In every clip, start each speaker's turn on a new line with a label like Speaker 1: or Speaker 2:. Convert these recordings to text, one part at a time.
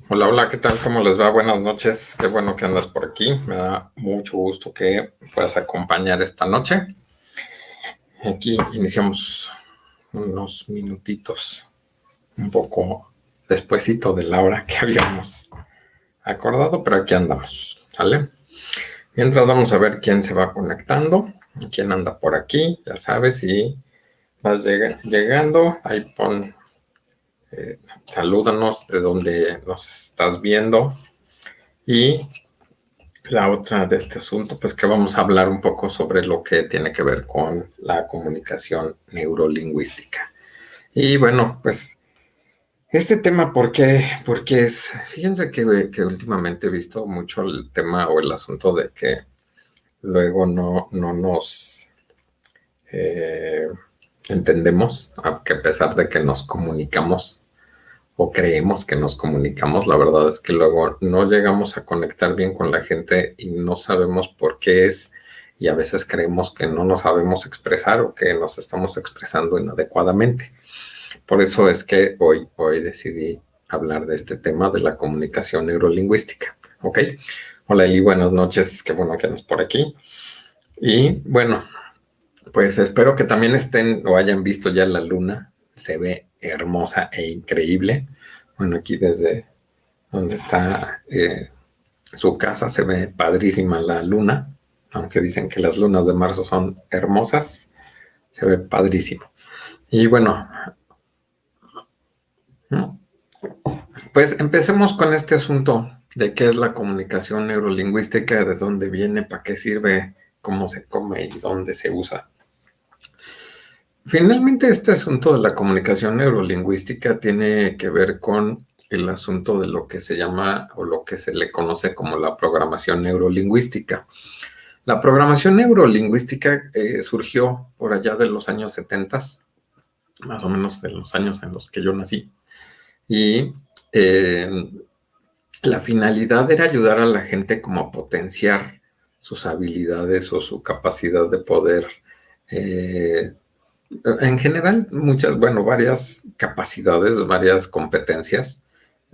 Speaker 1: Hola, hola, ¿qué tal? ¿Cómo les va? Buenas noches. Qué bueno que andas por aquí. Me da mucho gusto que puedas acompañar esta noche. Aquí iniciamos unos minutitos, un poco despuesito de la hora que habíamos acordado, pero aquí andamos, ¿sale? Mientras vamos a ver quién se va conectando, quién anda por aquí, ya sabes, si vas llegando, ahí pon, salúdanos de donde nos estás viendo. Y la otra de este asunto, pues que vamos a hablar un poco sobre lo que tiene que ver con la comunicación neurolingüística. Y bueno, pues este tema, ¿por qué es? Fíjense que últimamente he visto mucho el tema o el asunto de que luego no nos eh, entendemos, aunque a pesar de que nos comunicamos o creemos que nos comunicamos, la verdad es que luego no llegamos a conectar bien con la gente y no sabemos por qué es, y a veces creemos que no nos sabemos expresar o que nos estamos expresando inadecuadamente. Por eso es que hoy decidí hablar de este tema de la comunicación neurolingüística. ¿Ok? Hola Eli, buenas noches, qué bueno que andas por aquí. Y bueno, pues espero que también estén o hayan visto ya la luna. Se ve hermosa e increíble. Bueno, aquí desde donde está su casa se ve padrísima la luna, aunque dicen que las lunas de marzo son hermosas, se ve padrísimo. Y bueno, pues empecemos con este asunto de qué es la comunicación neurolingüística, de dónde viene, para qué sirve, cómo se come y dónde se usa. Finalmente, este asunto de la comunicación neurolingüística tiene que ver con el asunto de lo que se llama o lo que se le conoce como la programación neurolingüística. La programación neurolingüística surgió por allá de los años 70, más o menos de los años en los que yo nací, y eh, la finalidad era ayudar a la gente como a potenciar sus habilidades o su capacidad de poder en general, varias capacidades, varias competencias.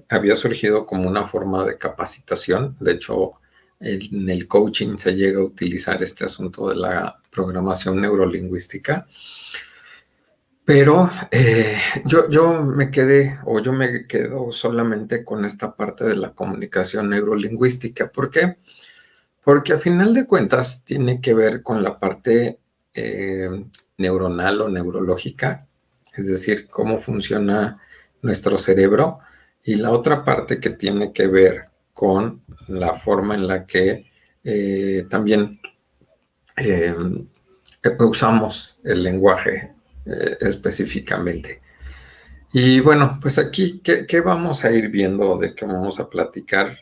Speaker 1: Había surgido como una forma de capacitación. De hecho, en el coaching se llega a utilizar este asunto de la programación neurolingüística. Pero yo me quedé o yo me quedo solamente con esta parte de la comunicación neurolingüística. ¿Por qué? Porque a final de cuentas tiene que ver con la parte neuronal o neurológica, es decir, cómo funciona nuestro cerebro, y la otra parte que tiene que ver con la forma en la que también eh, usamos el lenguaje específicamente. Y bueno, pues aquí, ¿qué vamos a ir viendo? ¿De qué vamos a platicar?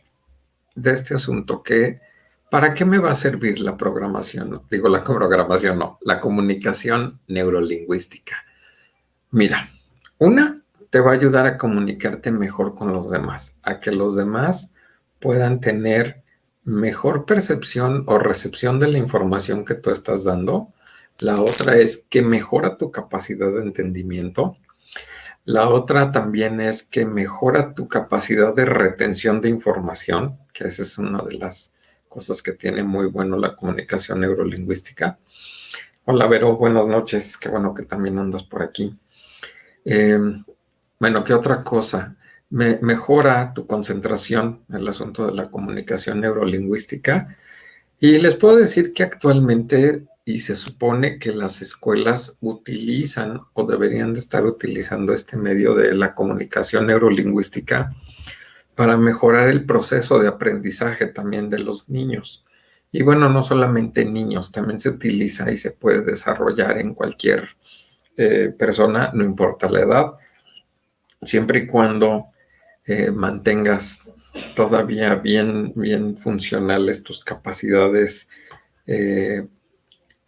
Speaker 1: De este asunto que, ¿para qué me va a servir la programación? Digo, la programación no, la comunicación neurolingüística. Mira, una, te va a ayudar a comunicarte mejor con los demás, a que los demás puedan tener mejor percepción o recepción de la información que tú estás dando. La otra es que mejora tu capacidad de entendimiento. La otra también es que mejora tu capacidad de retención de información, que esa es una de las cosas que tiene muy bueno la comunicación neurolingüística. Hola, Vero, buenas noches. Qué bueno que también andas por aquí. Eh, bueno, ¿qué otra cosa? Mejora tu concentración en el asunto de la comunicación neurolingüística. Y les puedo decir que actualmente, y se supone que las escuelas utilizan o deberían de estar utilizando este medio de la comunicación neurolingüística para mejorar el proceso de aprendizaje también de los niños. Y bueno, no solamente niños, también se utiliza y se puede desarrollar en cualquier persona, no importa la edad, siempre y cuando mantengas todavía bien funcionales tus capacidades eh,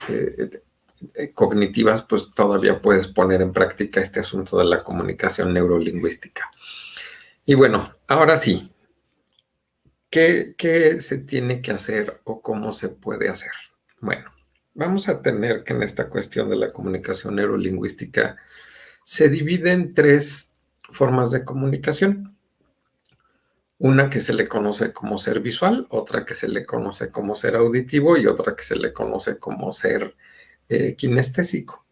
Speaker 1: eh, cognitivas, pues todavía puedes poner en práctica este asunto de la comunicación neurolingüística. Y bueno, ahora sí, ¿qué se tiene que hacer o cómo se puede hacer? Bueno, vamos a tener que en esta cuestión de la comunicación neurolingüística Se divide en tres formas de comunicación. Una que se le conoce como ser visual, otra que se le conoce como ser auditivo y otra que se le conoce como ser kinestésico.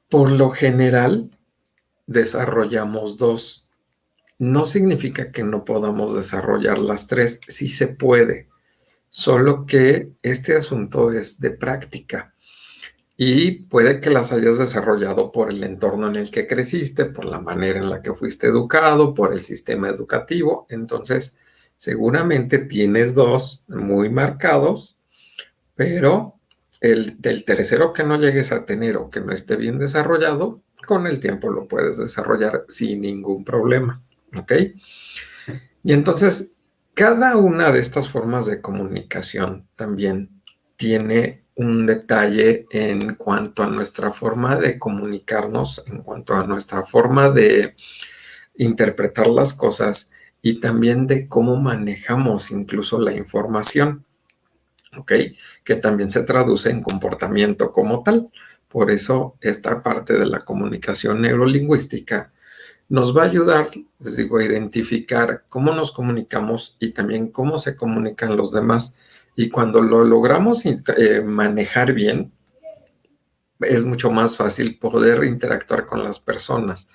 Speaker 1: Por lo general, desarrollamos dos. No significa que no podamos desarrollar las tres, sí se puede, solo que este asunto es de práctica y puede que las hayas desarrollado por el entorno en el que creciste, por la manera en la que fuiste educado, por el sistema educativo. Entonces, seguramente tienes dos muy marcados, pero el del tercero que no llegues a tener o que no esté bien desarrollado, con el tiempo lo puedes desarrollar sin ningún problema. ¿Ok? Y entonces, cada una de estas formas de comunicación también tiene un detalle en cuanto a nuestra forma de comunicarnos, en cuanto a nuestra forma de interpretar las cosas y también de cómo manejamos incluso la información, ¿ok? Que también se traduce en comportamiento como tal. Por eso, esta parte de la comunicación neurolingüística nos va a ayudar, les digo, a identificar cómo nos comunicamos y también cómo se comunican los demás. Y cuando lo logramos manejar bien, es mucho más fácil poder interactuar con las personas.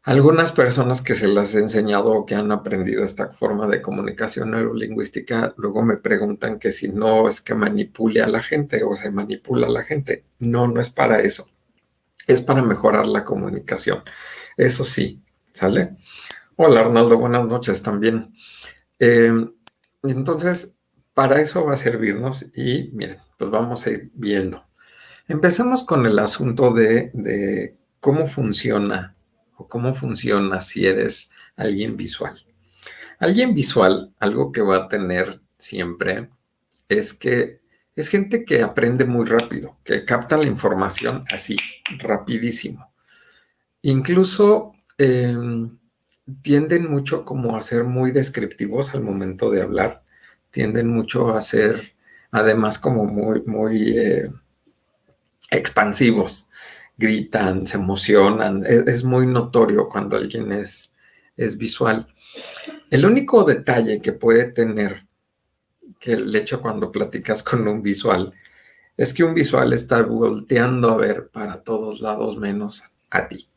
Speaker 1: Algunas personas que se las he enseñado o que han aprendido esta forma de comunicación neurolingüística, luego me preguntan que si no es que manipule a la gente o se manipula a la gente. No, no es para eso. Es para mejorar la comunicación. Eso sí, ¿sale? Hola Arnaldo, buenas noches también. Eh, entonces, para eso va a servirnos y miren, pues vamos a ir viendo. Empezamos con el asunto de cómo funciona o cómo funciona si eres alguien visual. Alguien visual, algo que va a tener siempre es que es gente que aprende muy rápido, que capta la información así, rapidísimo. Incluso tienden mucho como a ser muy descriptivos al momento de hablar, tienden mucho a ser además como muy expansivos, gritan, se emocionan, es muy notorio cuando alguien es visual. El único detalle que puede tener que el hecho cuando platicas con un visual es que un visual está volteando a ver para todos lados menos a ti.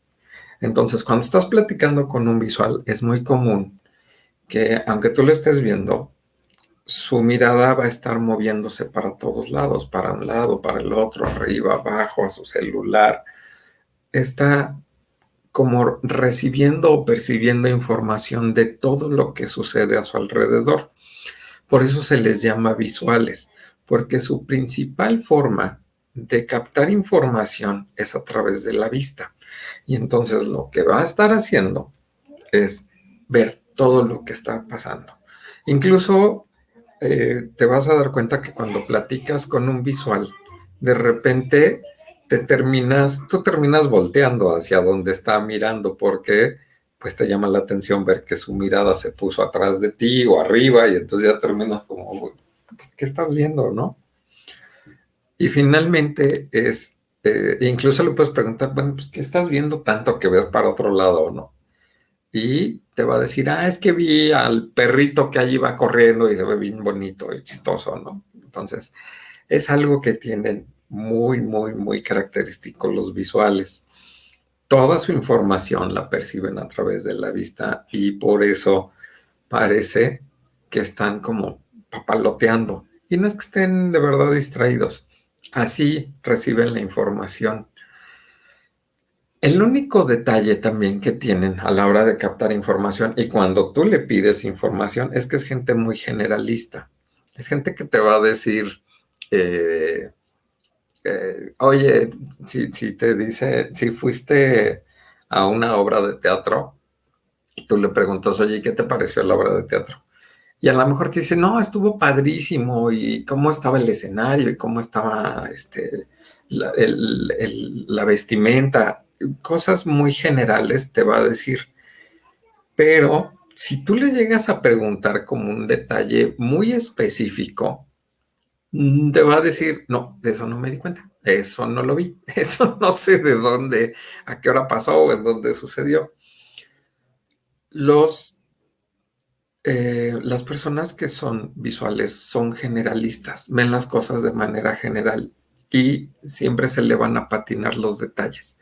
Speaker 1: Entonces, cuando estás platicando con un visual, es muy común que, aunque tú lo estés viendo, su mirada va a estar moviéndose para todos lados, para un lado, para el otro, arriba, abajo, a su celular. Está como recibiendo o percibiendo información de todo lo que sucede a su alrededor. Por eso se les llama visuales, porque su principal forma de captar información es a través de la vista. Y entonces lo que va a estar haciendo es ver todo lo que está pasando. Incluso te vas a dar cuenta que cuando platicas con un visual, de repente tú terminas volteando hacia donde está mirando porque pues te llama la atención ver que su mirada se puso atrás de ti o arriba y entonces ya terminas como, pues, ¿qué estás viendo, no? Y finalmente incluso le puedes preguntar, bueno, pues, ¿qué estás viendo tanto que ves para otro lado, no? Y te va a decir, es que vi al perrito que allí va corriendo y se ve bien bonito y chistoso, ¿no? Entonces, es algo que tienen muy característico los visuales. Toda su información la perciben a través de la vista y por eso parece que están como papaloteando. Y no es que estén de verdad distraídos, así reciben la información. El único detalle también que tienen a la hora de captar información y cuando tú le pides información es que es gente muy generalista. Es gente que te va a decir, oye, si te dice, si fuiste a una obra de teatro y tú le preguntas, oye, ¿qué te pareció la obra de teatro? Y a lo mejor te dice, no, estuvo padrísimo y cómo estaba el escenario y cómo estaba la vestimenta, cosas muy generales te va a decir. Pero si tú le llegas a preguntar como un detalle muy específico, te va a decir, no, de eso no me di cuenta, eso no lo vi, eso no sé de dónde, a qué hora pasó o en dónde sucedió. Los, las personas que son visuales son generalistas, ven las cosas de manera general y siempre se le van a patinar los detalles.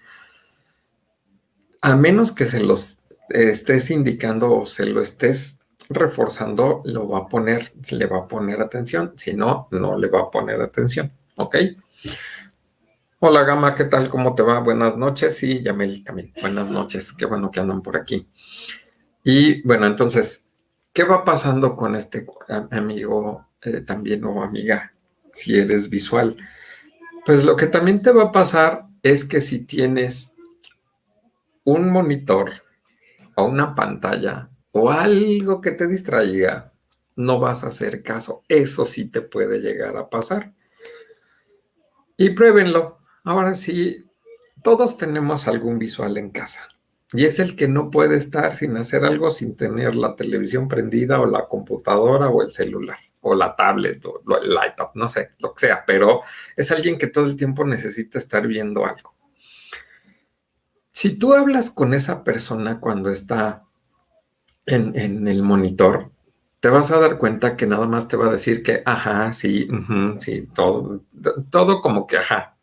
Speaker 1: A menos que se los estés indicando o se lo estés reforzando, lo va a poner, le va a poner atención. Si no, no le va a poner atención. ¿Ok? Hola, Gama, ¿qué tal? ¿Cómo te va? Buenas noches. Sí, Yamel también. Buenas noches. Qué bueno que andan por aquí. Y bueno, entonces, ¿qué va pasando con este amigo también o amiga si eres visual? Pues lo que también te va a pasar es que si tienes un monitor o una pantalla o algo que te distraiga, no vas a hacer caso. Eso sí te puede llegar a pasar. Y pruébenlo. Ahora sí, todos tenemos algún visual en casa. Y es el que no puede estar sin hacer algo, sin tener la televisión prendida o la computadora o el celular o la tablet o el iPad, no sé, lo que sea, pero es alguien que todo el tiempo necesita estar viendo algo. Si tú hablas con esa persona cuando está en el monitor, te vas a dar cuenta que nada más te va a decir que, ajá, sí, sí, todo como que, ajá,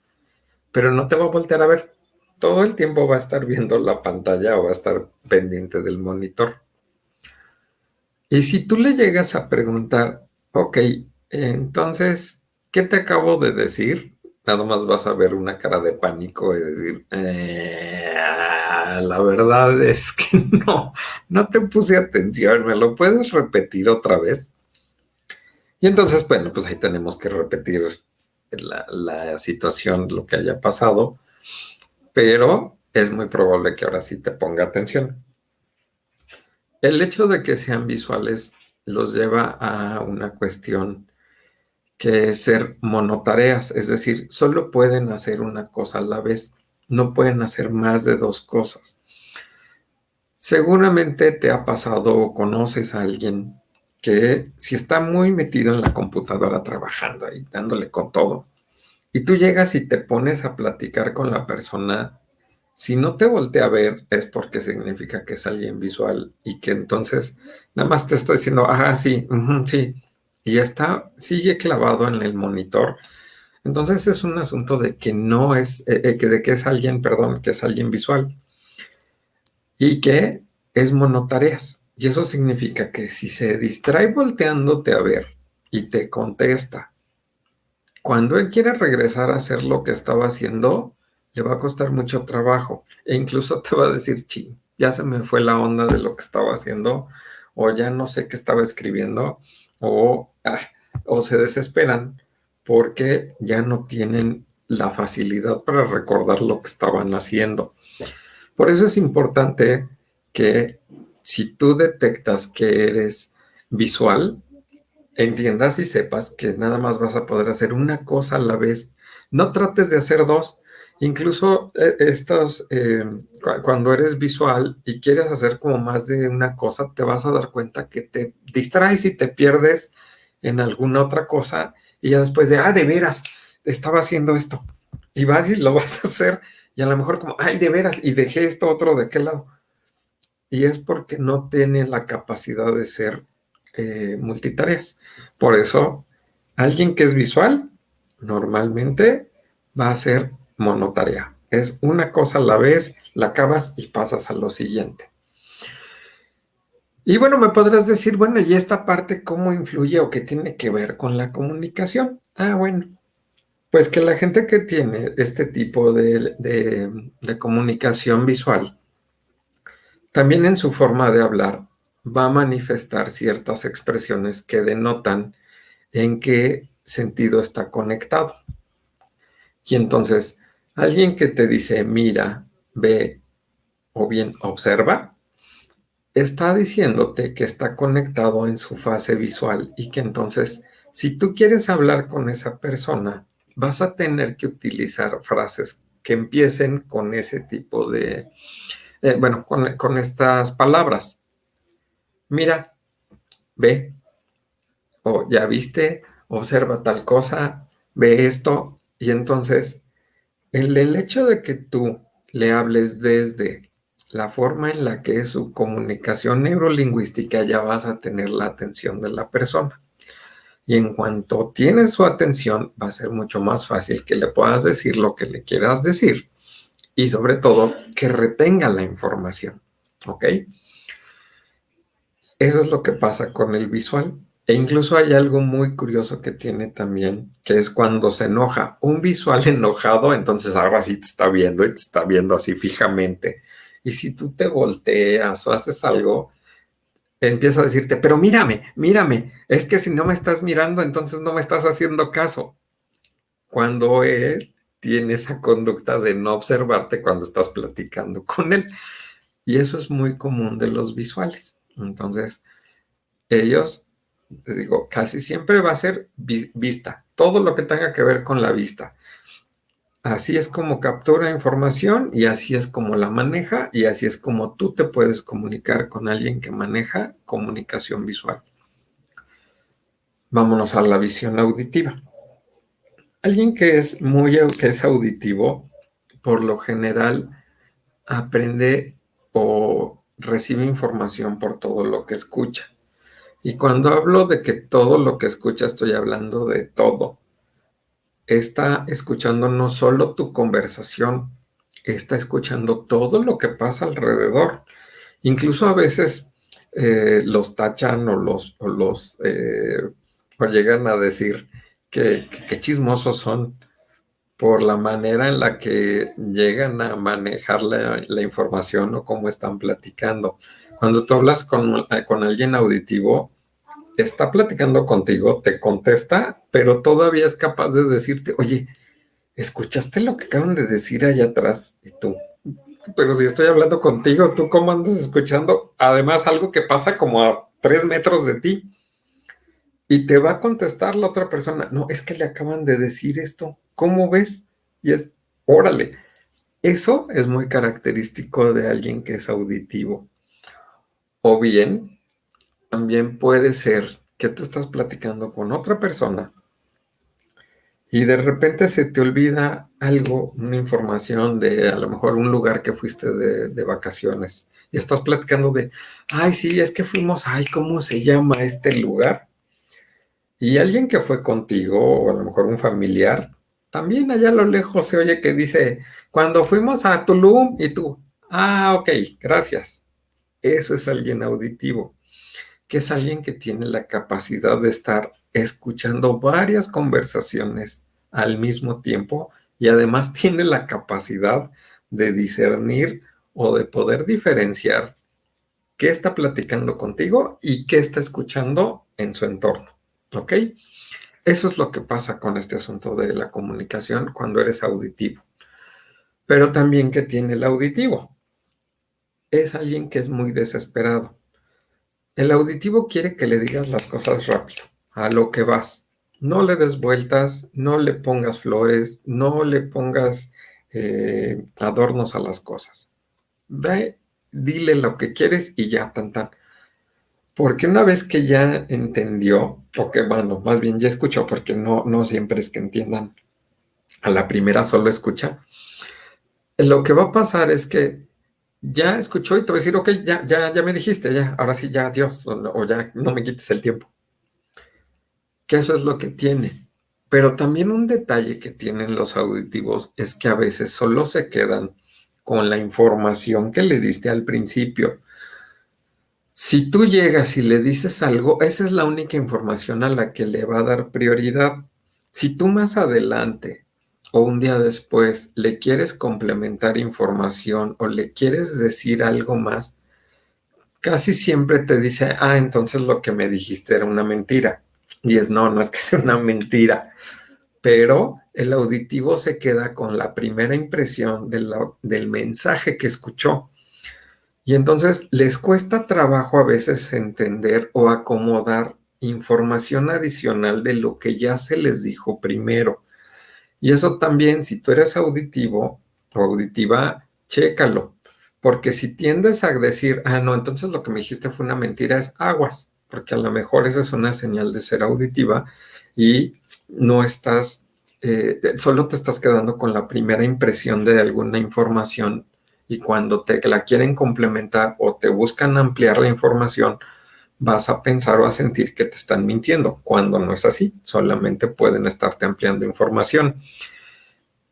Speaker 1: pero no te va a voltear a ver. Todo el tiempo va a estar viendo la pantalla o va a estar pendiente del monitor. Y si tú le llegas a preguntar, ok, entonces, ¿qué te acabo de decir? Nada más vas a ver una cara de pánico y decir, la verdad es que no te puse atención, ¿me lo puedes repetir otra vez? Y entonces, bueno, pues ahí tenemos que repetir la situación, lo que haya pasado, pero es muy probable que ahora sí te ponga atención. El hecho de que sean visuales los lleva a una cuestión que es ser monotareas, es decir, solo pueden hacer una cosa a la vez, no pueden hacer más de dos cosas. Seguramente te ha pasado o conoces a alguien que si está muy metido en la computadora trabajando ahí, dándole con todo, y tú llegas y te pones a platicar con la persona, si no te voltea a ver es porque significa que es alguien visual y que entonces nada más te está diciendo, ah, sí, sí, y ya está, sigue clavado en el monitor. Entonces es un asunto de que no es, de que es alguien, perdón, que es alguien visual y que es monotareas. Y eso significa que si se distrae volteándote a ver y te contesta, cuando él quiere regresar a hacer lo que estaba haciendo, le va a costar mucho trabajo e incluso te va a decir, sí, ya se me fue la onda de lo que estaba haciendo o ya no sé qué estaba escribiendo o, o se desesperan porque ya no tienen la facilidad para recordar lo que estaban haciendo. Por eso es importante que si tú detectas que eres visual, entiendas y sepas que nada más vas a poder hacer una cosa a la vez. No trates de hacer dos. Incluso cuando eres visual y quieres hacer como más de una cosa, te vas a dar cuenta que te distraes y te pierdes en alguna otra cosa y ya después de, de veras, estaba haciendo esto. Y vas y lo vas a hacer y a lo mejor como, ay, de veras, y dejé esto otro de qué lado. Y es porque no tiene la capacidad de ser multitareas. Por eso, alguien que es visual normalmente va a ser monotarea. Es una cosa a la vez, la acabas y pasas a lo siguiente. Y bueno, me podrás decir, bueno, ¿y esta parte cómo influye o qué tiene que ver con la comunicación? Bueno, pues que la gente que tiene este tipo de comunicación visual, también en su forma de hablar, va a manifestar ciertas expresiones que denotan en qué sentido está conectado. Y entonces, alguien que te dice mira, ve o bien observa, está diciéndote que está conectado en su fase visual y que entonces, si tú quieres hablar con esa persona, vas a tener que utilizar frases que empiecen con ese tipo de, bueno, con estas palabras. Mira, ve, o ya viste, observa tal cosa, ve esto, y entonces el hecho de que tú le hables desde la forma en la que es su comunicación neurolingüística, ya vas a tener la atención de la persona. Y en cuanto tienes su atención, va a ser mucho más fácil que le puedas decir lo que le quieras decir y sobre todo que retenga la información. ¿Ok? Eso es lo que pasa con el visual. E incluso hay algo muy curioso que tiene también, que es cuando se enoja. Un visual enojado, entonces ahora sí te está viendo y te está viendo así fijamente. Y si tú te volteas o haces algo, empieza a decirte, pero mírame, mírame. Es que si no me estás mirando, entonces no me estás haciendo caso. Cuando él tiene esa conducta de no observarte cuando estás platicando con él. Y eso es muy común de los visuales. Entonces, ellos, les digo, casi siempre va a ser vista, todo lo que tenga que ver con la vista. Así es como captura información y así es como la maneja y así es como tú te puedes comunicar con alguien que maneja comunicación visual. Vámonos a la visión auditiva. Alguien que es auditivo, por lo general aprende o recibe información por todo lo que escucha. Y cuando hablo de que todo lo que escucha, estoy hablando de todo. Está escuchando no solo tu conversación, está escuchando todo lo que pasa alrededor. Incluso a veces los tachan o llegan a decir que chismosos son por la manera en la que llegan a manejar la información o cómo están platicando. Cuando tú hablas con alguien auditivo, está platicando contigo, te contesta, pero todavía es capaz de decirte, oye, ¿escuchaste lo que acaban de decir allá atrás? Y tú, pero si estoy hablando contigo, ¿tú cómo andas escuchando? Además, algo que pasa como a 3 metros de ti. Y te va a contestar la otra persona, no, es que le acaban de decir esto, ¿cómo ves? Y es, órale, eso es muy característico de alguien que es auditivo. O bien, también puede ser que tú estás platicando con otra persona y de repente se te olvida algo, una información de a lo mejor un lugar que fuiste de vacaciones y estás platicando de, ay, sí, es que fuimos, ay, ¿cómo se llama este lugar? Y alguien que fue contigo, o a lo mejor un familiar, también allá a lo lejos se oye que dice, cuando fuimos a Tulum y tú, ah, ok, gracias. Eso es alguien auditivo, que es alguien que tiene la capacidad de estar escuchando varias conversaciones al mismo tiempo y además tiene la capacidad de discernir o de poder diferenciar qué está platicando contigo y qué está escuchando en su entorno. ¿Ok? Eso es lo que pasa con este asunto de la comunicación cuando eres auditivo. Pero también que tiene el auditivo. Es alguien que es muy desesperado. El auditivo quiere que le digas las cosas rápido, a lo que vas. No le des vueltas, no le pongas flores, no le pongas adornos a las cosas. Ve, dile lo que quieres y ya, tan, tan. Porque una vez que ya entendió, o que bueno, más bien ya escuchó, porque no siempre es que entiendan a la primera solo escucha, lo que va a pasar es que ya escuchó y te va a decir, ok, ya me dijiste, ya, ahora sí, ya, adiós, o ya no me quites el tiempo. Que eso es lo que tiene. Pero también un detalle que tienen los auditivos es que a veces solo se quedan con la información que le diste al principio. Si tú llegas y le dices algo, esa es la única información a la que le va a dar prioridad. Si tú más adelante o un día después le quieres complementar información o le quieres decir algo más, casi siempre te dice, ah, entonces lo que me dijiste era una mentira. Y es, no es que sea una mentira, pero el auditivo se queda con la primera impresión del mensaje que escuchó. Y entonces les cuesta trabajo a veces entender o acomodar información adicional de lo que ya se les dijo primero. Y eso también, si tú eres auditivo o auditiva, chécalo. Porque si tiendes a decir, ah, no, entonces lo que me dijiste fue una mentira, es aguas, porque a lo mejor esa es una señal de ser auditiva y no estás, solo te estás quedando con la primera impresión de alguna información y cuando te la quieren complementar o te buscan ampliar la información, vas a pensar o a sentir que te están mintiendo, cuando no es así, solamente pueden estarte ampliando información.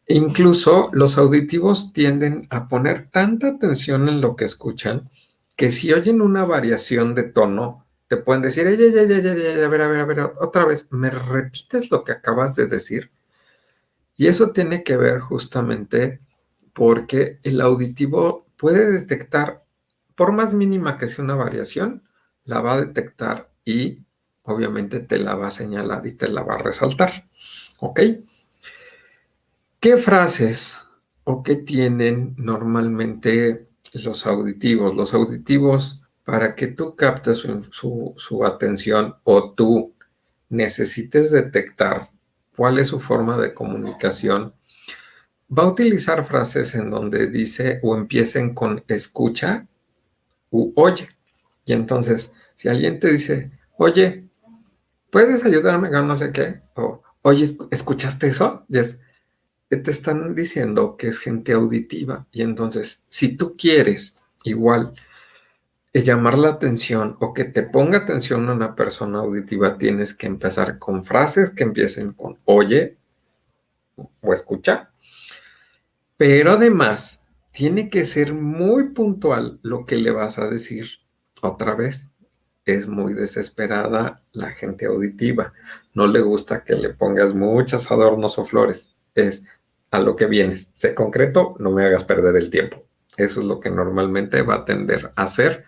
Speaker 1: Incluso los auditivos tienden a poner tanta atención en lo que escuchan que si oyen una variación de tono, te pueden decir, ey, ey, ey, ey, ey, ey, a ver, otra vez, ¿me repites lo que acabas de decir? Y eso tiene que ver justamente porque el auditivo puede detectar, por más mínima que sea una variación, la va a detectar y obviamente te la va a señalar y te la va a resaltar. ¿Ok? ¿Qué frases o qué tienen normalmente los auditivos? Los auditivos, para que tú captes su atención o tú necesites detectar cuál es su forma de comunicación, va a utilizar frases en donde dice o empiecen con escucha u oye. Y entonces, si alguien te dice, oye, ¿puedes ayudarme con no sé qué? O, oye, ¿escuchaste eso? Y es, te están diciendo que es gente auditiva. Y entonces, si tú quieres igual llamar la atención o que te ponga atención una persona auditiva, tienes que empezar con frases que empiecen con oye o escucha. Pero además, tiene que ser muy puntual lo que le vas a decir. Otra vez, es muy desesperada la gente auditiva. No le gusta que le pongas muchos adornos o flores. Es a lo que vienes. Sé concreto, no me hagas perder el tiempo. Eso es lo que normalmente va a tender a hacer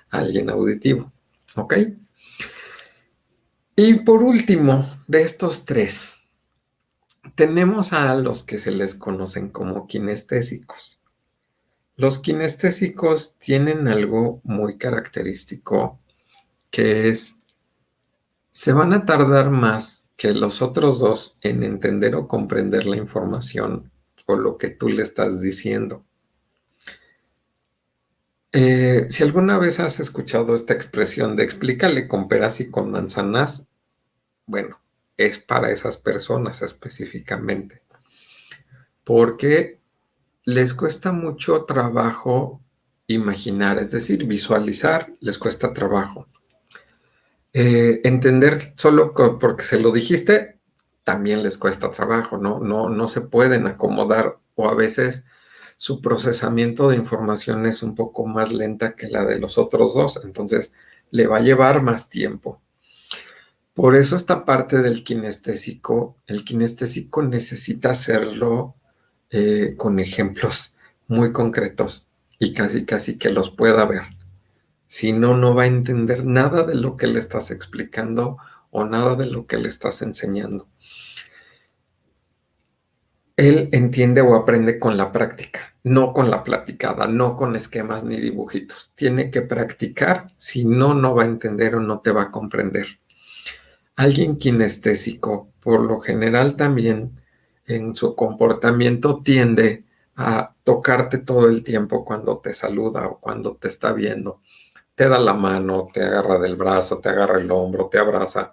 Speaker 1: alguien auditivo. ¿Ok? Y por último, de estos tres, tenemos a los que se les conocen como kinestésicos. Los kinestésicos tienen algo muy característico que es, se van a tardar más que los otros dos en entender o comprender la información o lo que tú le estás diciendo. Si alguna vez has escuchado esta expresión de explícale con peras y con manzanas, bueno, es para esas personas específicamente, porque les cuesta mucho trabajo imaginar, es decir, visualizar les cuesta trabajo. Entender solo porque se lo dijiste también les cuesta trabajo, ¿no? No se pueden acomodar o a veces su procesamiento de información es un poco más lenta que la de los otros dos, entonces le va a llevar más tiempo. Por eso esta parte del kinestésico, el kinestésico necesita hacerlo con ejemplos muy concretos y casi casi que los pueda ver. Si no, no va a entender nada de lo que le estás explicando o nada de lo que le estás enseñando. Él entiende o aprende con la práctica, no con la platicada, no con esquemas ni dibujitos. Tiene que practicar, si no, no va a entender o no te va a comprender. Alguien kinestésico, por lo general también en su comportamiento tiende a tocarte todo el tiempo cuando te saluda o cuando te está viendo. Te da la mano, te agarra del brazo, te agarra el hombro, te abraza.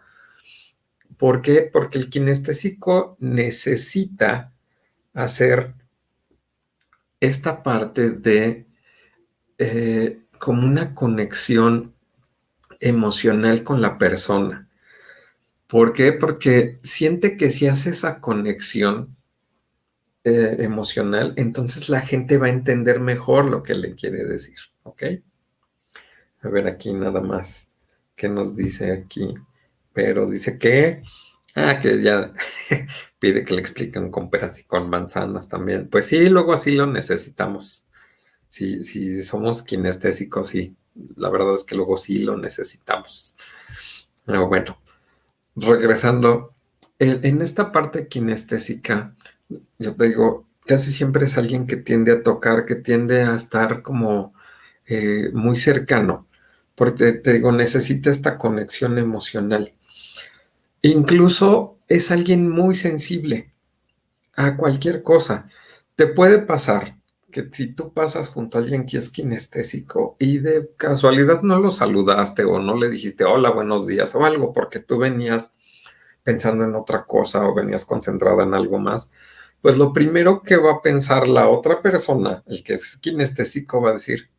Speaker 1: ¿Por qué? Porque el kinestésico necesita hacer esta parte de como una conexión emocional con la persona. ¿Por qué? Porque siente que si hace esa conexión emocional, entonces la gente va a entender mejor lo que le quiere decir. ¿Ok? A ver aquí nada más. ¿Qué nos dice aquí? Pero dice que, que ya pide que le expliquen con peras y con manzanas también. Pues sí, luego así lo necesitamos. Si somos kinestésicos, sí, la verdad es que luego sí lo necesitamos. Pero bueno, regresando, en esta parte kinestésica, yo te digo, casi siempre es alguien que tiende a tocar, que tiende a estar como muy cercano, porque te digo, necesita esta conexión emocional. Incluso es alguien muy sensible a cualquier cosa. Te puede pasar que si tú pasas junto a alguien que es kinestésico y de casualidad no lo saludaste o no le dijiste hola, buenos días o algo, porque tú venías pensando en otra cosa o venías concentrada en algo más, pues lo primero que va a pensar la otra persona, el que es kinestésico, va a decir,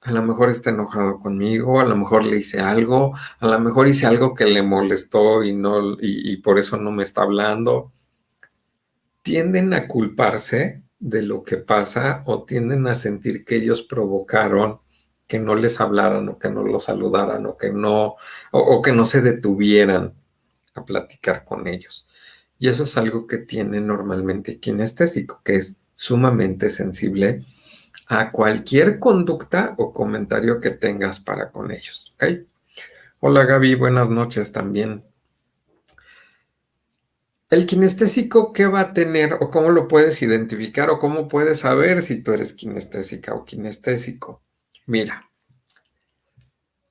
Speaker 1: a lo mejor está enojado conmigo, a lo mejor le hice algo, a lo mejor hice algo que le molestó y no, y por eso no me está hablando. Tienden a culparse de lo que pasa o tienden a sentir que ellos provocaron que no les hablaran o que no los saludaran o que no, o que no se detuvieran a platicar con ellos. Y eso es algo que tiene normalmente kinestésico, que es sumamente sensible a cualquier conducta o comentario que tengas para con ellos. ¿Ok? Hola Gaby, buenas noches también. El kinestésico, ¿qué va a tener o cómo lo puedes identificar o cómo puedes saber si tú eres kinestésica o kinestésico? Mira,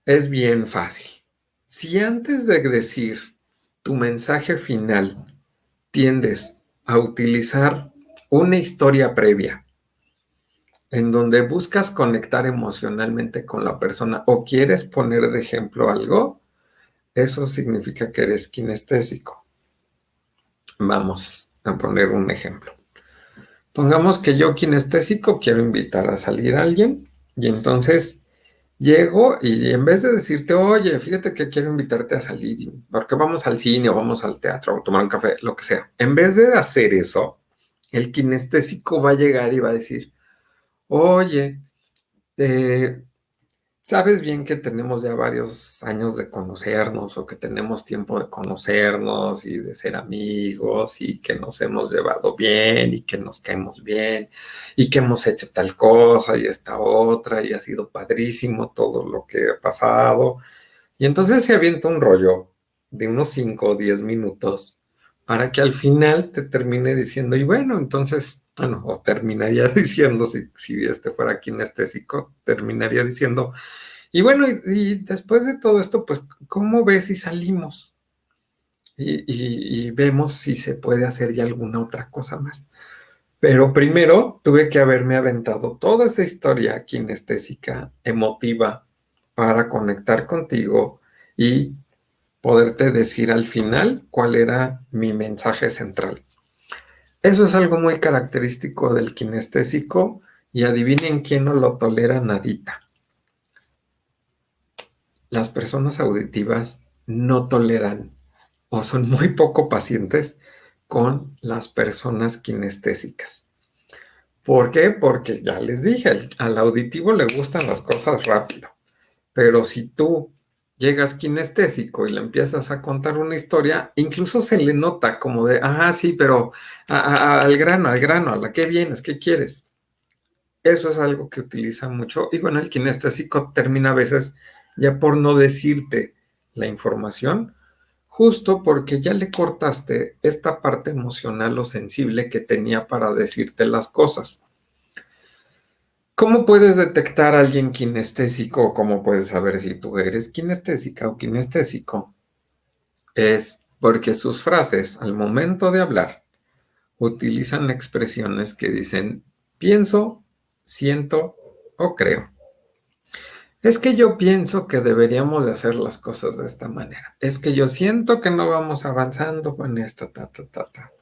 Speaker 1: es bien fácil. Si antes de decir tu mensaje final tiendes a utilizar una historia previa en donde buscas conectar emocionalmente con la persona o quieres poner de ejemplo algo, eso significa que eres kinestésico. Vamos a poner un ejemplo. Pongamos que yo kinestésico quiero invitar a salir a alguien y entonces llego y en vez de decirte, oye, fíjate que quiero invitarte a salir, porque vamos al cine o vamos al teatro o tomar un café, lo que sea. En vez de hacer eso, el kinestésico va a llegar y va a decir, oye, eh, sabes bien que tenemos ya varios años de conocernos o que tenemos tiempo de conocernos y de ser amigos y que nos hemos llevado bien y que nos caemos bien y que hemos hecho tal cosa y esta otra y ha sido padrísimo todo lo que ha pasado. Y entonces se avienta un rollo de unos 5 o 10 minutos para que al final te termine diciendo, y bueno, entonces, bueno, o terminaría diciendo, si este fuera kinestésico, terminaría diciendo, y bueno, y después de todo esto, pues, ¿cómo ves si salimos? Y vemos si se puede hacer ya alguna otra cosa más. Pero primero tuve que haberme aventado toda esa historia kinestésica, emotiva, para conectar contigo y poderte decir al final cuál era mi mensaje central. Eso es algo muy característico del kinestésico y adivinen quién no lo tolera nadita. Las personas auditivas no toleran o son muy poco pacientes con las personas kinestésicas. ¿Por qué? Porque ya les dije, al auditivo le gustan las cosas rápido, pero si tú llegas kinestésico y le empiezas a contar una historia, incluso se le nota como de, sí, pero al grano, a la que vienes, ¿qué quieres? Eso es algo que utiliza mucho y bueno, el kinestésico termina a veces ya por no decirte la información, justo porque ya le cortaste esta parte emocional o sensible que tenía para decirte las cosas. ¿Cómo puedes detectar a alguien kinestésico o cómo puedes saber si tú eres kinestésica o kinestésico? Es porque sus frases al momento de hablar utilizan expresiones que dicen pienso, siento o creo. Es que yo pienso que deberíamos de hacer las cosas de esta manera. Es que yo siento que no vamos avanzando con esto, ta, ta, ta, ta.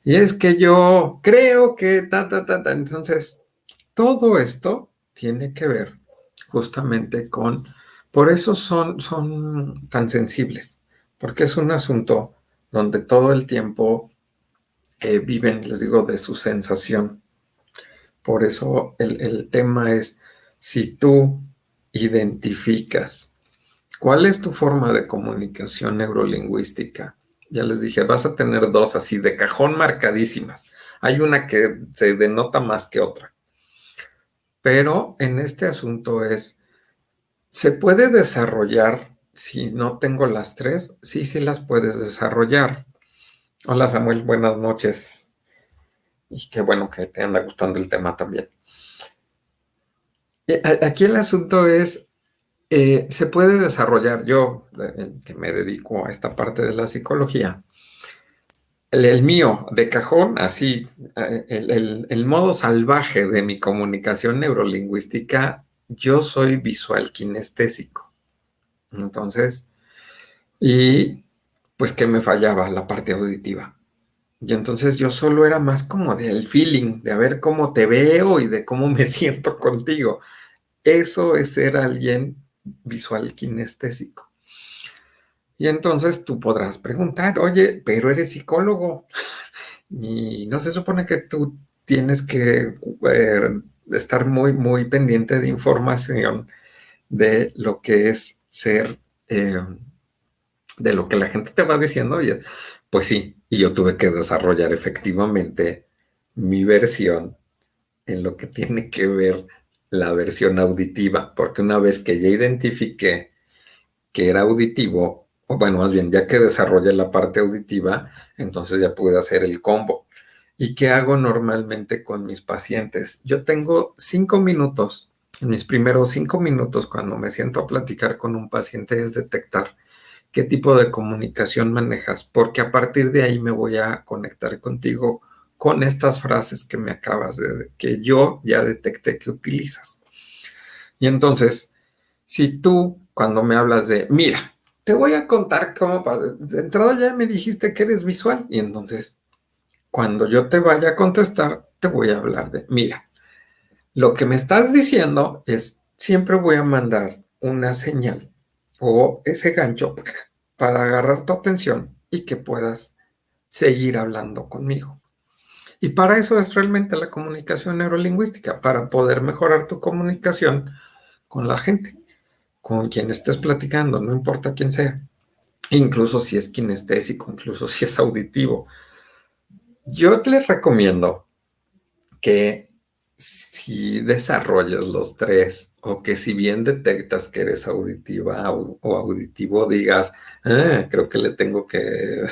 Speaker 1: Y es que yo creo que ta, ta, ta, ta. Entonces, todo esto tiene que ver justamente con, por eso son tan sensibles, porque es un asunto donde todo el tiempo viven, les digo, de su sensación. Por eso el tema es, si tú identificas cuál es tu forma de comunicación neurolingüística, ya les dije, vas a tener dos así de cajón marcadísimas. Hay una que se denota más que otra. Pero en este asunto ¿se puede desarrollar si no tengo las tres? Sí, sí las puedes desarrollar. Hola Samuel, buenas noches. Y qué bueno que te anda gustando el tema también. Aquí el asunto se puede desarrollar, yo que me dedico a esta parte de la psicología, el mío de cajón, así, el modo salvaje de mi comunicación neurolingüística, yo soy visual kinestésico. Entonces, y pues que me fallaba la parte auditiva. Y entonces yo solo era más como del feeling, de a ver cómo te veo y de cómo me siento contigo. Eso es ser alguien visual kinestésico. Y entonces tú podrás preguntar, oye, pero eres psicólogo y no se supone que tú tienes que estar muy, muy pendiente de información de lo que es ser, de lo que la gente te va diciendo. Y pues sí, y yo tuve que desarrollar efectivamente mi versión en lo que tiene que ver la versión auditiva, porque una vez que ya identifiqué que era auditivo, o bueno, más bien, ya que desarrollé la parte auditiva, entonces ya pude hacer el combo. ¿Y qué hago normalmente con mis pacientes? Yo tengo 5 minutos, en mis primeros 5 minutos, cuando me siento a platicar con un paciente, es detectar qué tipo de comunicación manejas, porque a partir de ahí me voy a conectar contigo con estas frases que me acabas que yo ya detecté que utilizas. Y entonces, si tú cuando me hablas de, mira, te voy a contar cómo, de entrada ya me dijiste que eres visual, y entonces cuando yo te vaya a contestar, te voy a hablar de, mira, lo que me estás diciendo es, siempre voy a mandar una señal o ese gancho para agarrar tu atención y que puedas seguir hablando conmigo. Y para eso es realmente la comunicación neurolingüística, para poder mejorar tu comunicación con la gente, con quien estés platicando, no importa quién sea, incluso si es kinestésico, incluso si es auditivo. Yo les recomiendo que si desarrollas los tres, o que si bien detectas que eres auditiva o auditivo, digas, creo que le tengo que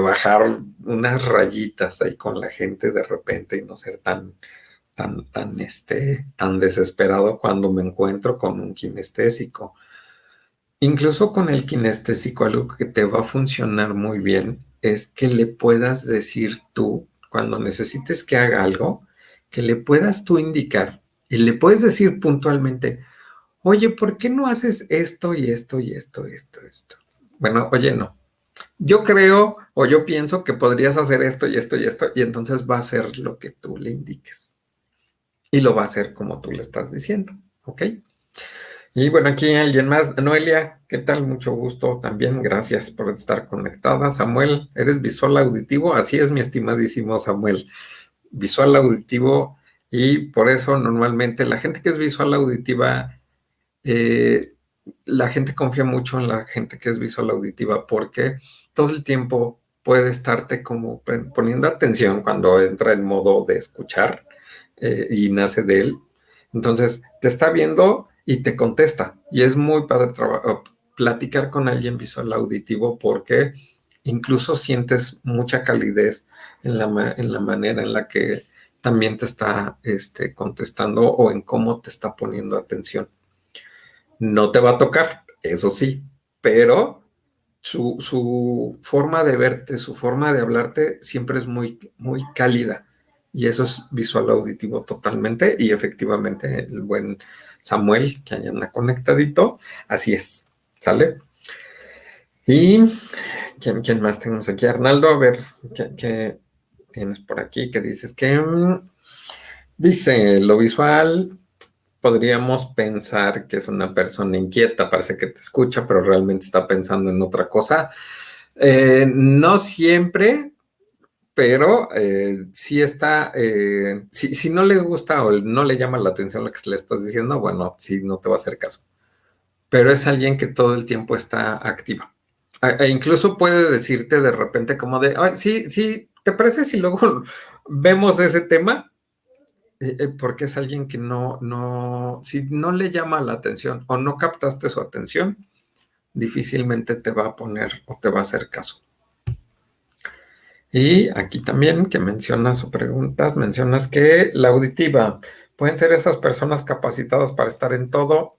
Speaker 1: bajar unas rayitas ahí con la gente de repente y no ser tan desesperado cuando me encuentro con un kinestésico. Incluso con el kinestésico, algo que te va a funcionar muy bien es que le puedas decir tú, cuando necesites que haga algo, que le puedas tú indicar y le puedes decir puntualmente, oye, ¿por qué no haces esto y esto y esto, esto, esto? Bueno, oye, no. Yo creo o yo pienso que podrías hacer esto y esto y esto, y entonces va a hacer lo que tú le indiques. Y lo va a hacer como tú le estás diciendo, ¿ok? Y bueno, aquí alguien más. Noelia, ¿qué tal? Mucho gusto también. Gracias por estar conectada. Samuel, ¿eres visual auditivo? Así es, mi estimadísimo Samuel. Visual auditivo, y por eso normalmente la gente que es visual auditiva, eh, la gente confía mucho en la gente que es visual auditiva porque todo el tiempo puede estarte como poniendo atención cuando entra en modo de escuchar, y nace de él. Entonces te está viendo y te contesta. Y es muy padre platicar con alguien visual auditivo porque incluso sientes mucha calidez en la manera en la que también te está contestando, o en cómo te está poniendo atención. No te va a tocar, eso sí, pero su forma de verte, su forma de hablarte siempre es muy, muy cálida. Y eso es visual auditivo totalmente. Y efectivamente, el buen Samuel, que allá anda conectadito, así es, ¿sale? Y ¿quién más tenemos aquí? Arnaldo, a ver, ¿qué tienes por aquí? ¿Qué dices? Que dice, lo visual podríamos pensar que es una persona inquieta, parece que te escucha, pero realmente está pensando en otra cosa. No siempre, pero sí está, si no le gusta o no le llama la atención lo que le estás diciendo, bueno, sí, no te va a hacer caso. Pero es alguien que todo el tiempo está activa. Incluso puede decirte de repente como de, ay, sí, sí, ¿te parece si luego vemos ese tema? Porque es alguien que si no le llama la atención o no captaste su atención, difícilmente te va a poner o te va a hacer caso. Y aquí también que mencionas o preguntas, mencionas que la auditiva pueden ser esas personas capacitadas para estar en todo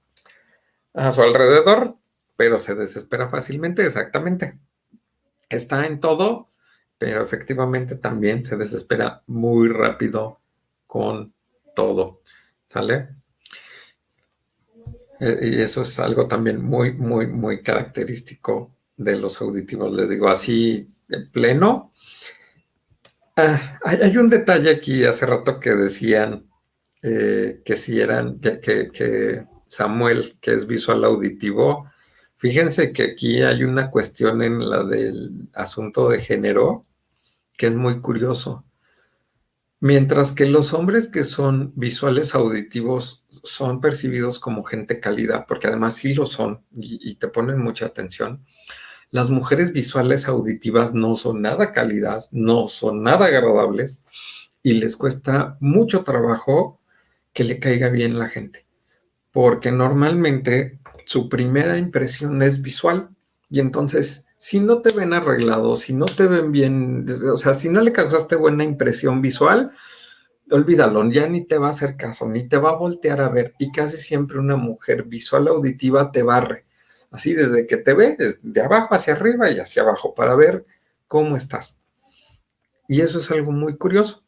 Speaker 1: a su alrededor, pero se desespera fácilmente, exactamente. Está en todo, pero efectivamente también se desespera muy rápido con todo, ¿sale? Y eso es algo también muy, muy, muy característico de los auditivos, les digo así en pleno. Hay un detalle aquí hace rato que decían que si eran, que Samuel, que es visual auditivo, fíjense que aquí hay una cuestión en la del asunto de género que es muy curioso. Mientras que los hombres que son visuales auditivos son percibidos como gente cálida, porque además sí lo son y te ponen mucha atención, las mujeres visuales auditivas no son nada cálidas, no son nada agradables y les cuesta mucho trabajo que le caiga bien la gente, porque normalmente su primera impresión es visual y entonces si no te ven arreglado, si no te ven bien, o sea, si no le causaste buena impresión visual, olvídalo, ya ni te va a hacer caso, ni te va a voltear a ver y casi siempre una mujer visual auditiva te barre, así desde que te ve, de abajo hacia arriba y hacia abajo para ver cómo estás. Y eso es algo muy curioso,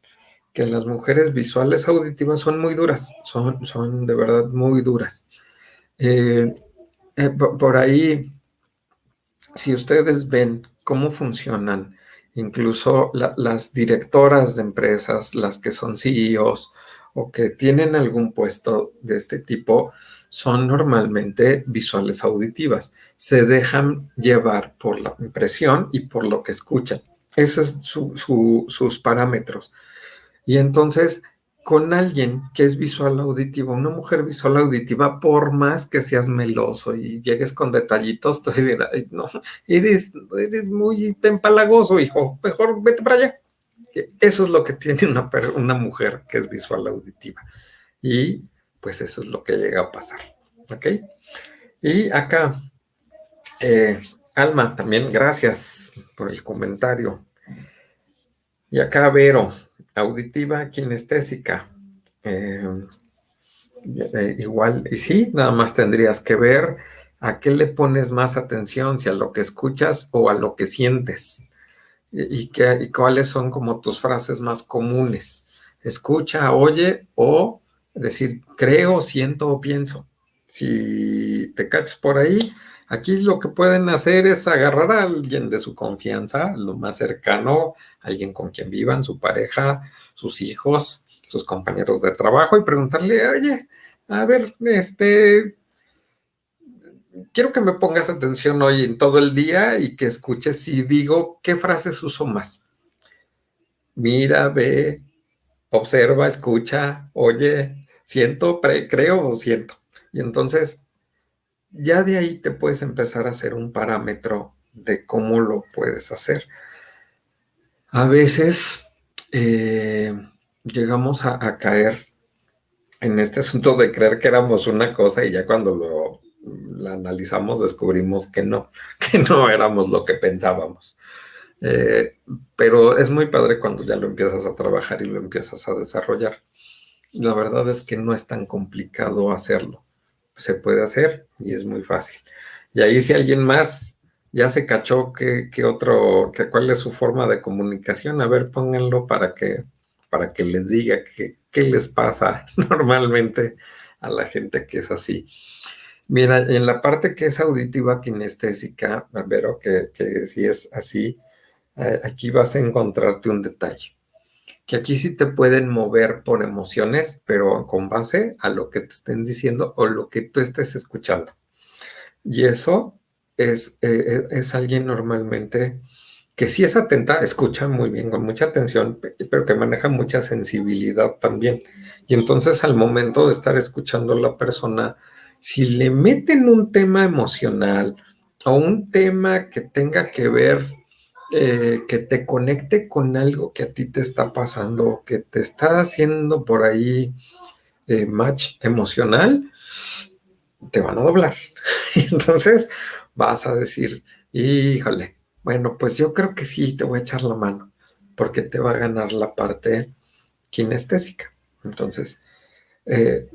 Speaker 1: que las mujeres visuales auditivas son muy duras, son de verdad muy duras. Eh, por ahí, si ustedes ven cómo funcionan, incluso las directoras de empresas, las que son CEOs o que tienen algún puesto de este tipo, son normalmente visuales auditivas. Se dejan llevar por la impresión y por lo que escuchan. Esos son sus parámetros. Y entonces, con alguien que es visual auditivo, una mujer visual auditiva, por más que seas meloso y llegues con detallitos, te vas a decir, "Ay, no, eres muy empalagoso, hijo, mejor vete para allá". Eso es lo que tiene una mujer que es visual auditiva. Y pues eso es lo que llega a pasar. ¿Ok? Y acá, eh, Alma, también gracias por el comentario. Y acá Vero, auditiva kinestésica. Eh, igual, y sí, nada más tendrías que ver a qué le pones más atención, si a lo que escuchas o a lo que sientes. Y cuáles son como tus frases más comunes. Escucha, oye o decir creo, siento o pienso. Si te cachas por ahí, aquí lo que pueden hacer es agarrar a alguien de su confianza, lo más cercano, alguien con quien vivan, su pareja, sus hijos, sus compañeros de trabajo y preguntarle, oye, a ver, quiero que me pongas atención hoy en todo el día y que escuches si digo qué frases uso más. Mira, ve, observa, escucha, oye, siento, creo o siento. Y entonces ya de ahí te puedes empezar a hacer un parámetro de cómo lo puedes hacer. A veces llegamos a caer en este asunto de creer que éramos una cosa y ya cuando la analizamos descubrimos que no éramos lo que pensábamos. Eh, pero es muy padre cuando ya lo empiezas a trabajar y lo empiezas a desarrollar. La verdad es que no es tan complicado hacerlo. Se puede hacer y es muy fácil. Y ahí si alguien más ya se cachó cuál es su forma de comunicación, a ver, pónganlo para que les diga qué les pasa normalmente a la gente que es así. Mira, en la parte que es auditiva kinestésica, Vero, que si es así, aquí vas a encontrarte un detalle, que aquí sí te pueden mover por emociones, pero con base a lo que te estén diciendo o lo que tú estés escuchando. Y eso es alguien normalmente que sí es atenta, escucha muy bien, con mucha atención, pero que maneja mucha sensibilidad también. Y entonces al momento de estar escuchando a la persona, si le meten un tema emocional o un tema que tenga que ver, que te conecte con algo que a ti te está pasando, que te está haciendo por ahí match emocional, te van a doblar. Y entonces vas a decir, híjole, bueno, pues yo creo que sí, te voy a echar la mano, porque te va a ganar la parte kinestésica. Entonces, eh,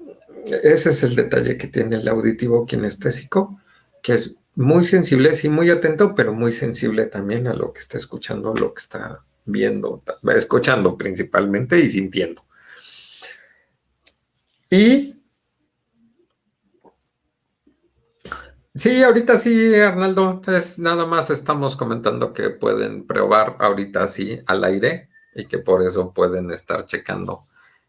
Speaker 1: ese es el detalle que tiene el auditivo kinestésico, que es muy sensible, sí, muy atento, pero muy sensible también a lo que está escuchando, a lo que está viendo, escuchando principalmente y sintiendo. Y Sí, ahorita sí, Arnaldo. Entonces, nada más estamos comentando que pueden probar ahorita sí al aire y que por eso pueden estar checando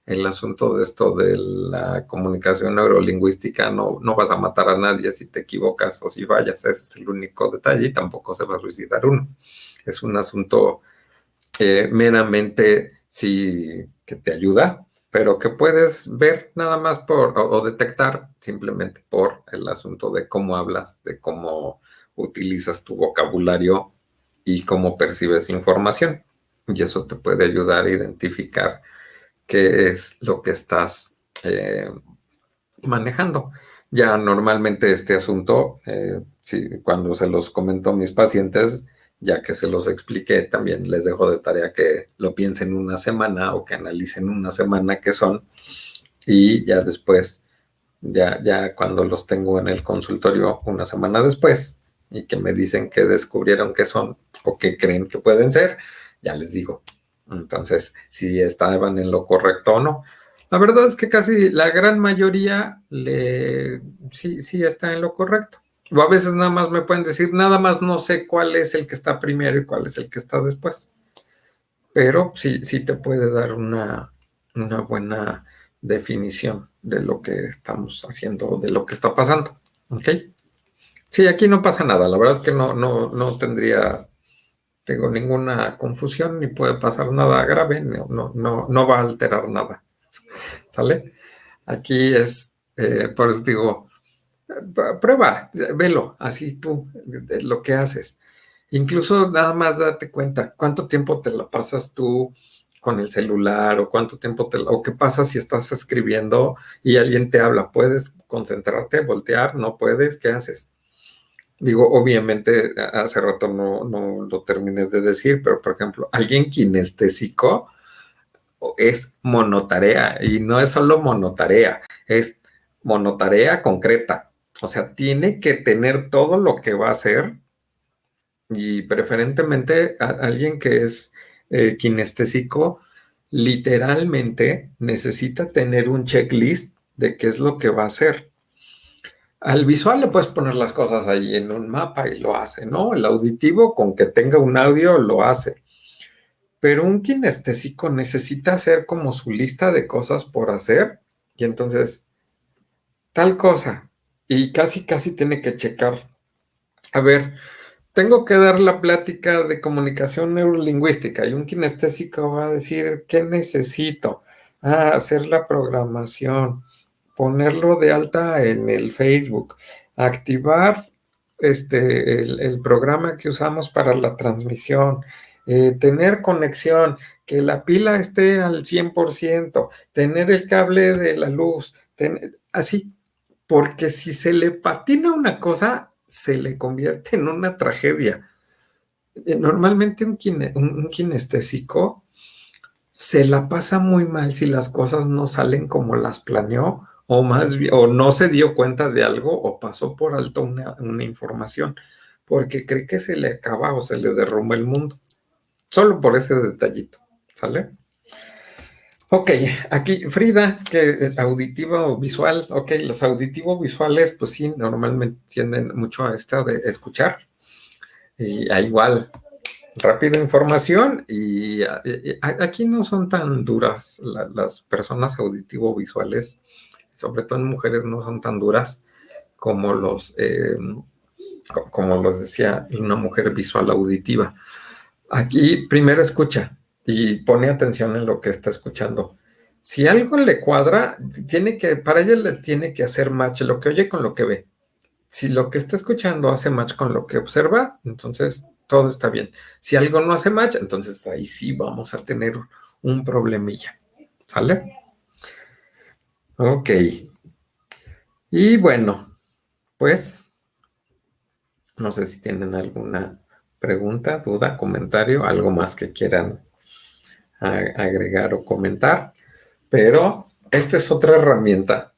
Speaker 1: el asunto de esto de la comunicación neurolingüística. No, no vas a matar a nadie si te equivocas o si fallas. Ese es el único detalle y tampoco se va a suicidar uno. Es un asunto meramente sí que te ayuda, pero que puedes ver nada más o detectar simplemente por el asunto de cómo hablas, de cómo utilizas tu vocabulario y cómo percibes información. Y eso te puede ayudar a identificar qué es lo que estás manejando. Ya normalmente este asunto, sí, cuando se los comento a mis pacientes, ya que se los expliqué, también les dejo de tarea que lo piensen una semana o que analicen una semana qué son y ya después, ya cuando los tengo en el consultorio una semana después y que me dicen que descubrieron qué son o que creen que pueden ser, ya les digo. Entonces, si estaban en lo correcto o no. La verdad es que casi la gran mayoría sí está en lo correcto. O a veces nada más me pueden decir, nada más no sé cuál es el que está primero y cuál es el que está después. Pero sí te puede dar una buena definición de lo que estamos haciendo, de lo que está pasando. ¿Ok? Sí, aquí no pasa nada. La verdad es que no tendría, tengo ninguna confusión ni puede pasar nada grave. No va a alterar nada. ¿Sale? Aquí es, por eso digo, prueba, velo, así tú, de lo que haces. Incluso nada más date cuenta cuánto tiempo te la pasas tú con el celular o cuánto tiempo o qué pasa si estás escribiendo y alguien te habla. ¿Puedes concentrarte, voltear? ¿No puedes? ¿Qué haces? Digo, obviamente hace rato no lo terminé de decir, pero por ejemplo, alguien kinestésico es monotarea y no es solo monotarea, es monotarea concreta. O sea, tiene que tener todo lo que va a hacer y preferentemente alguien que es kinestésico literalmente necesita tener un checklist de qué es lo que va a hacer. Al visual le puedes poner las cosas ahí en un mapa y lo hace, ¿no? El auditivo con que tenga un audio lo hace. Pero un kinestésico necesita hacer como su lista de cosas por hacer y entonces tal cosa y casi tiene que checar. A ver, tengo que dar la plática de comunicación neurolingüística y un kinestésico va a decir, ¿qué necesito? Ah, hacer la programación, ponerlo de alta en el Facebook, activar el programa que usamos para la transmisión, tener conexión, que la pila esté al 100%, tener el cable de la luz, así, porque si se le patina una cosa, se le convierte en una tragedia. Normalmente un kinestésico se la pasa muy mal si las cosas no salen como las planeó o más bien, o no se dio cuenta de algo o pasó por alto una información porque cree que se le acaba o se le derrumba el mundo. Solo por ese detallito, ¿sale? Ok, aquí Frida, que auditivo o visual, ok, los auditivo visuales, pues sí, normalmente tienden mucho a esto de escuchar y a igual rápida información y aquí no son tan duras las personas auditivo-visuales, sobre todo en mujeres no son tan duras como como los decía, una mujer visual auditiva. Aquí primero escucha y pone atención en lo que está escuchando. Si algo le cuadra, para ella le tiene que hacer match lo que oye con lo que ve. Si lo que está escuchando hace match con lo que observa, entonces todo está bien. Si algo no hace match, entonces ahí sí vamos a tener un problemilla. ¿Sale? Ok. Y bueno, pues no sé si tienen alguna pregunta, duda, comentario, algo más que quieran agregar o comentar, pero esta es otra herramienta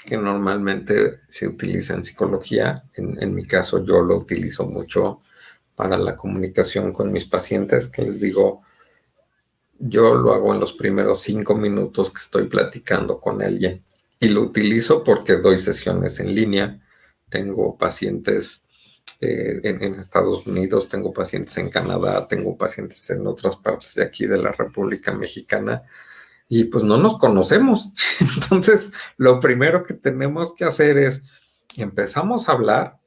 Speaker 1: que normalmente se utiliza en psicología. En mi caso, yo lo utilizo mucho para la comunicación con mis pacientes, que les digo, yo lo hago en los primeros 5 minutos que estoy platicando con alguien y lo utilizo porque doy sesiones en línea tengo pacientes en Estados Unidos, tengo pacientes en Canadá, tengo pacientes en otras partes de aquí de la República Mexicana y pues no nos conocemos. Entonces, lo primero que tenemos que hacer es empezamos a hablar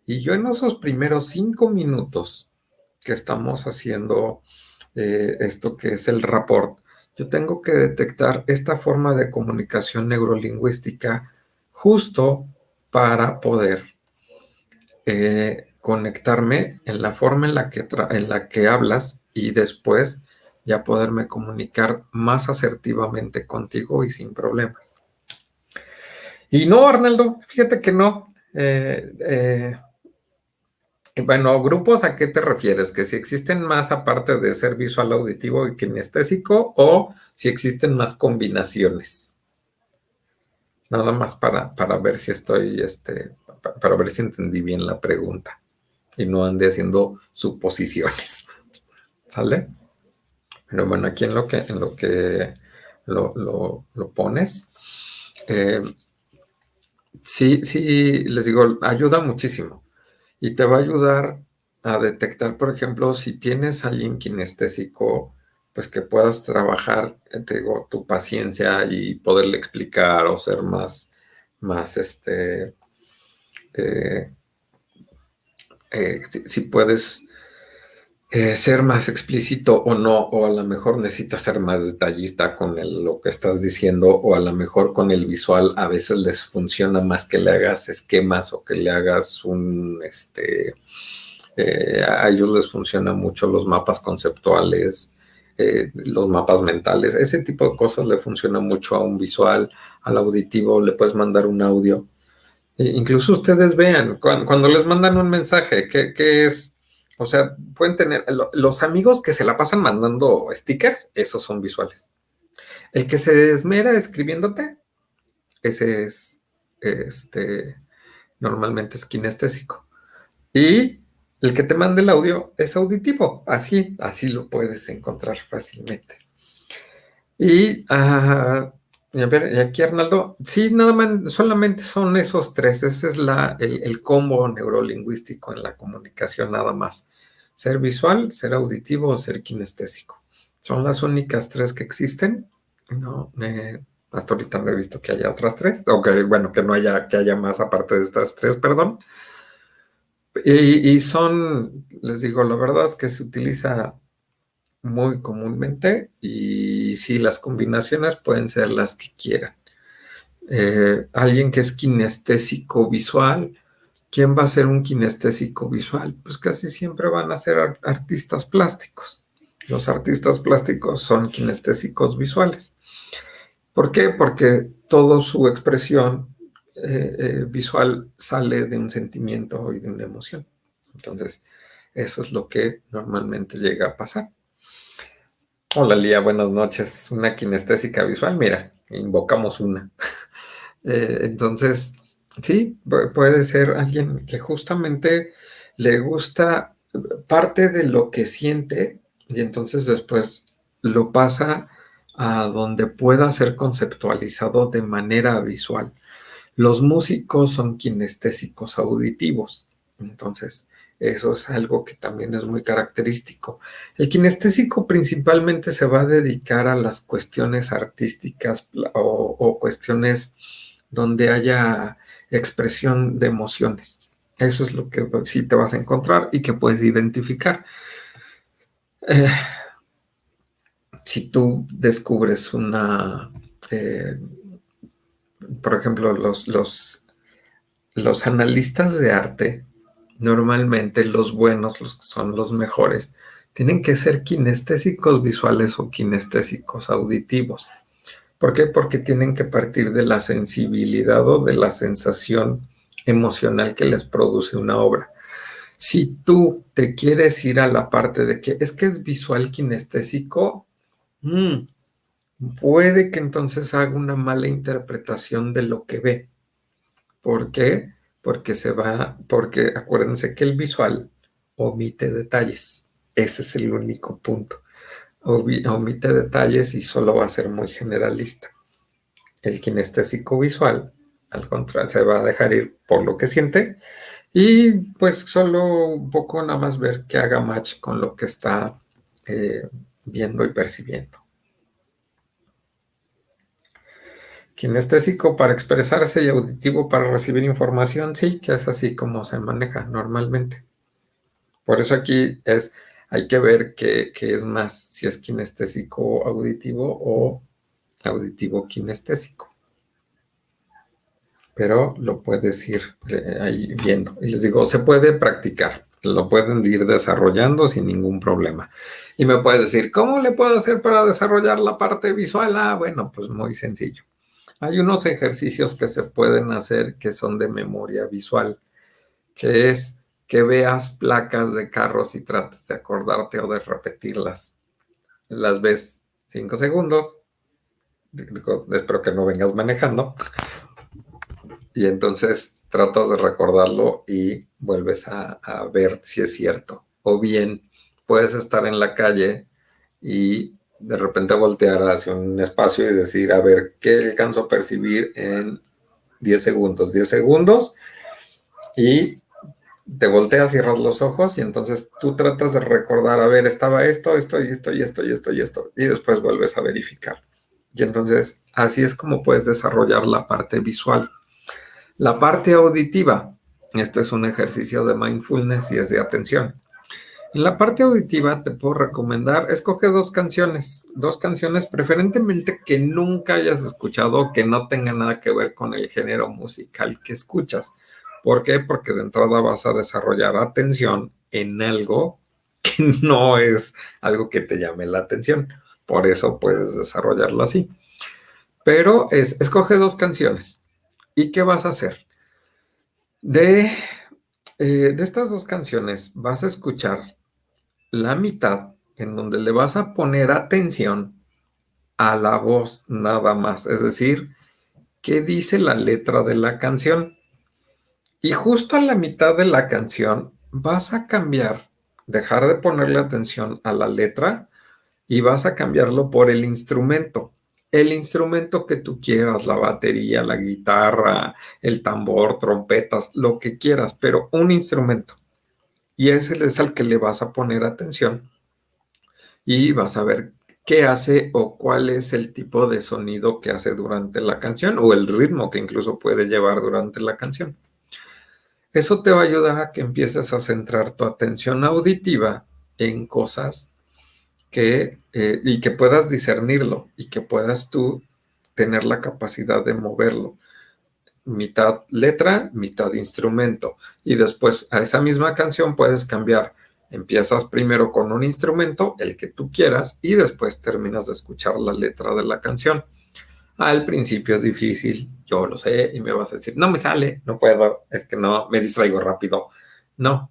Speaker 1: y yo en esos primeros 5 minutos que estamos haciendo esto que es el rapport, yo tengo que detectar esta forma de comunicación neurolingüística justo para poder conectarme en la forma en la que hablas y después ya poderme comunicar más asertivamente contigo y sin problemas. Y no, Arnaldo, fíjate que no. Bueno, grupos, ¿a qué te refieres? ¿Que si existen más aparte de ser visual, auditivo y kinestésico o si existen más combinaciones? Nada más para ver si estoy, para ver si entendí bien la pregunta y no ande haciendo suposiciones. ¿Sale? Pero bueno, aquí en lo que lo pones, eh, sí, sí, les digo, ayuda muchísimo y te va a ayudar a detectar, por ejemplo, si tienes a alguien kinestésico, pues que puedas trabajar, te digo, tu paciencia y poderle explicar o ser más, eh, si puedes ser más explícito o no, o a lo mejor necesitas ser más detallista con lo que estás diciendo, o a lo mejor con el visual a veces les funciona más que le hagas esquemas o que le hagas a ellos les funcionan mucho los mapas conceptuales, los mapas mentales, ese tipo de cosas le funciona mucho a un visual, al auditivo, le puedes mandar un audio. Incluso ustedes vean, cuando les mandan un mensaje, ¿qué es? O sea, pueden tener, los amigos que se la pasan mandando stickers, esos son visuales. El que se esmera escribiéndote, ese es, normalmente es kinestésico. Y el que te manda el audio es auditivo, así lo puedes encontrar fácilmente. Y, a ver, y aquí Arnaldo, sí, nada más, solamente son esos tres, ese es el combo neurolingüístico en la comunicación nada más. Ser visual, ser auditivo o ser kinestésico. Son las únicas tres que existen. No, hasta ahorita no he visto que haya otras tres, o que, bueno, que haya más aparte de estas tres, perdón. Y son, les digo, la verdad es que se utiliza muy comúnmente y sí, las combinaciones pueden ser las que quieran. Alguien que es kinestésico visual, ¿quién va a ser un kinestésico visual? Pues casi siempre van a ser artistas plásticos. Los artistas plásticos son kinestésicos visuales. ¿Por qué? Porque toda su expresión visual sale de un sentimiento y de una emoción. Entonces, eso es lo que normalmente llega a pasar. Hola Lía, buenas noches. Una kinestésica visual, mira, invocamos una. Entonces, sí, puede ser alguien que justamente le gusta parte de lo que siente y entonces después lo pasa a donde pueda ser conceptualizado de manera visual. Los músicos son kinestésicos auditivos, entonces eso es algo que también es muy característico. El kinestésico principalmente se va a dedicar a las cuestiones artísticas o cuestiones donde haya expresión de emociones. Eso es lo que sí te vas a encontrar y que puedes identificar. Eh, si tú descubres eh, por ejemplo, los analistas de arte, normalmente los buenos, los que son los mejores, tienen que ser kinestésicos visuales o kinestésicos auditivos. ¿Por qué? Porque tienen que partir de la sensibilidad o de la sensación emocional que les produce una obra. Si tú te quieres ir a la parte de que es visual kinestésico, puede que entonces haga una mala interpretación de lo que ve. ¿Por qué? Porque acuérdense que el visual omite detalles. Ese es el único punto. Omite detalles y solo va a ser muy generalista. El kinestésico visual al contrario, se va a dejar ir por lo que siente y pues solo un poco nada más ver que haga match con lo que está eh, viendo y percibiendo. Kinestésico para expresarse y auditivo para recibir información, sí, que es así como se maneja normalmente. Por eso aquí hay que ver qué es más, si es kinestésico auditivo o auditivo kinestésico. Pero lo puedes ir ahí viendo. Y les digo, se puede practicar, lo pueden ir desarrollando sin ningún problema. Y me puedes decir, ¿cómo le puedo hacer para desarrollar la parte visual? Ah, bueno, pues muy sencillo. Hay unos ejercicios que se pueden hacer que son de memoria visual, que es que veas placas de carros y trates de acordarte o de repetirlas. Las ves 5 segundos, espero que no vengas manejando, y entonces tratas de recordarlo y vuelves a ver si es cierto. O bien puedes estar en la calle y de repente voltear hacia un espacio y decir, a ver, ¿qué alcanzo a percibir en 10 segundos? 10 segundos y te volteas, cierras los ojos y entonces tú tratas de recordar, a ver, estaba esto y esto, y después vuelves a verificar. Y entonces así es como puedes desarrollar la parte visual. La parte auditiva, este es un ejercicio de mindfulness y es de atención. En la parte auditiva te puedo recomendar, escoge dos canciones preferentemente que nunca hayas escuchado, que no tengan nada que ver con el género musical que escuchas. ¿Por qué? Porque de entrada vas a desarrollar atención en algo que no es algo que te llame la atención. Por eso puedes desarrollarlo así. Pero escoge dos canciones. ¿Y qué vas a hacer? De estas dos canciones vas a escuchar la mitad en donde le vas a poner atención a la voz nada más, es decir, qué dice la letra de la canción. Y justo a la mitad de la canción vas a cambiar, dejar de ponerle atención a la letra y vas a cambiarlo por el instrumento. El instrumento que tú quieras, la batería, la guitarra, el tambor, trompetas, lo que quieras, pero un instrumento. Y ese es al que le vas a poner atención y vas a ver qué hace o cuál es el tipo de sonido que hace durante la canción o el ritmo que incluso puede llevar durante la canción. Eso te va a ayudar a que empieces a centrar tu atención auditiva en cosas y que puedas discernirlo y que puedas tú tener la capacidad de moverlo. Mitad letra, mitad instrumento. Y después a esa misma canción puedes cambiar. Empiezas primero con un instrumento, el que tú quieras, y después terminas de escuchar la letra de la canción. Al principio es difícil, yo lo sé, y me vas a decir, no me sale, no puedo, es que no, me distraigo rápido. No,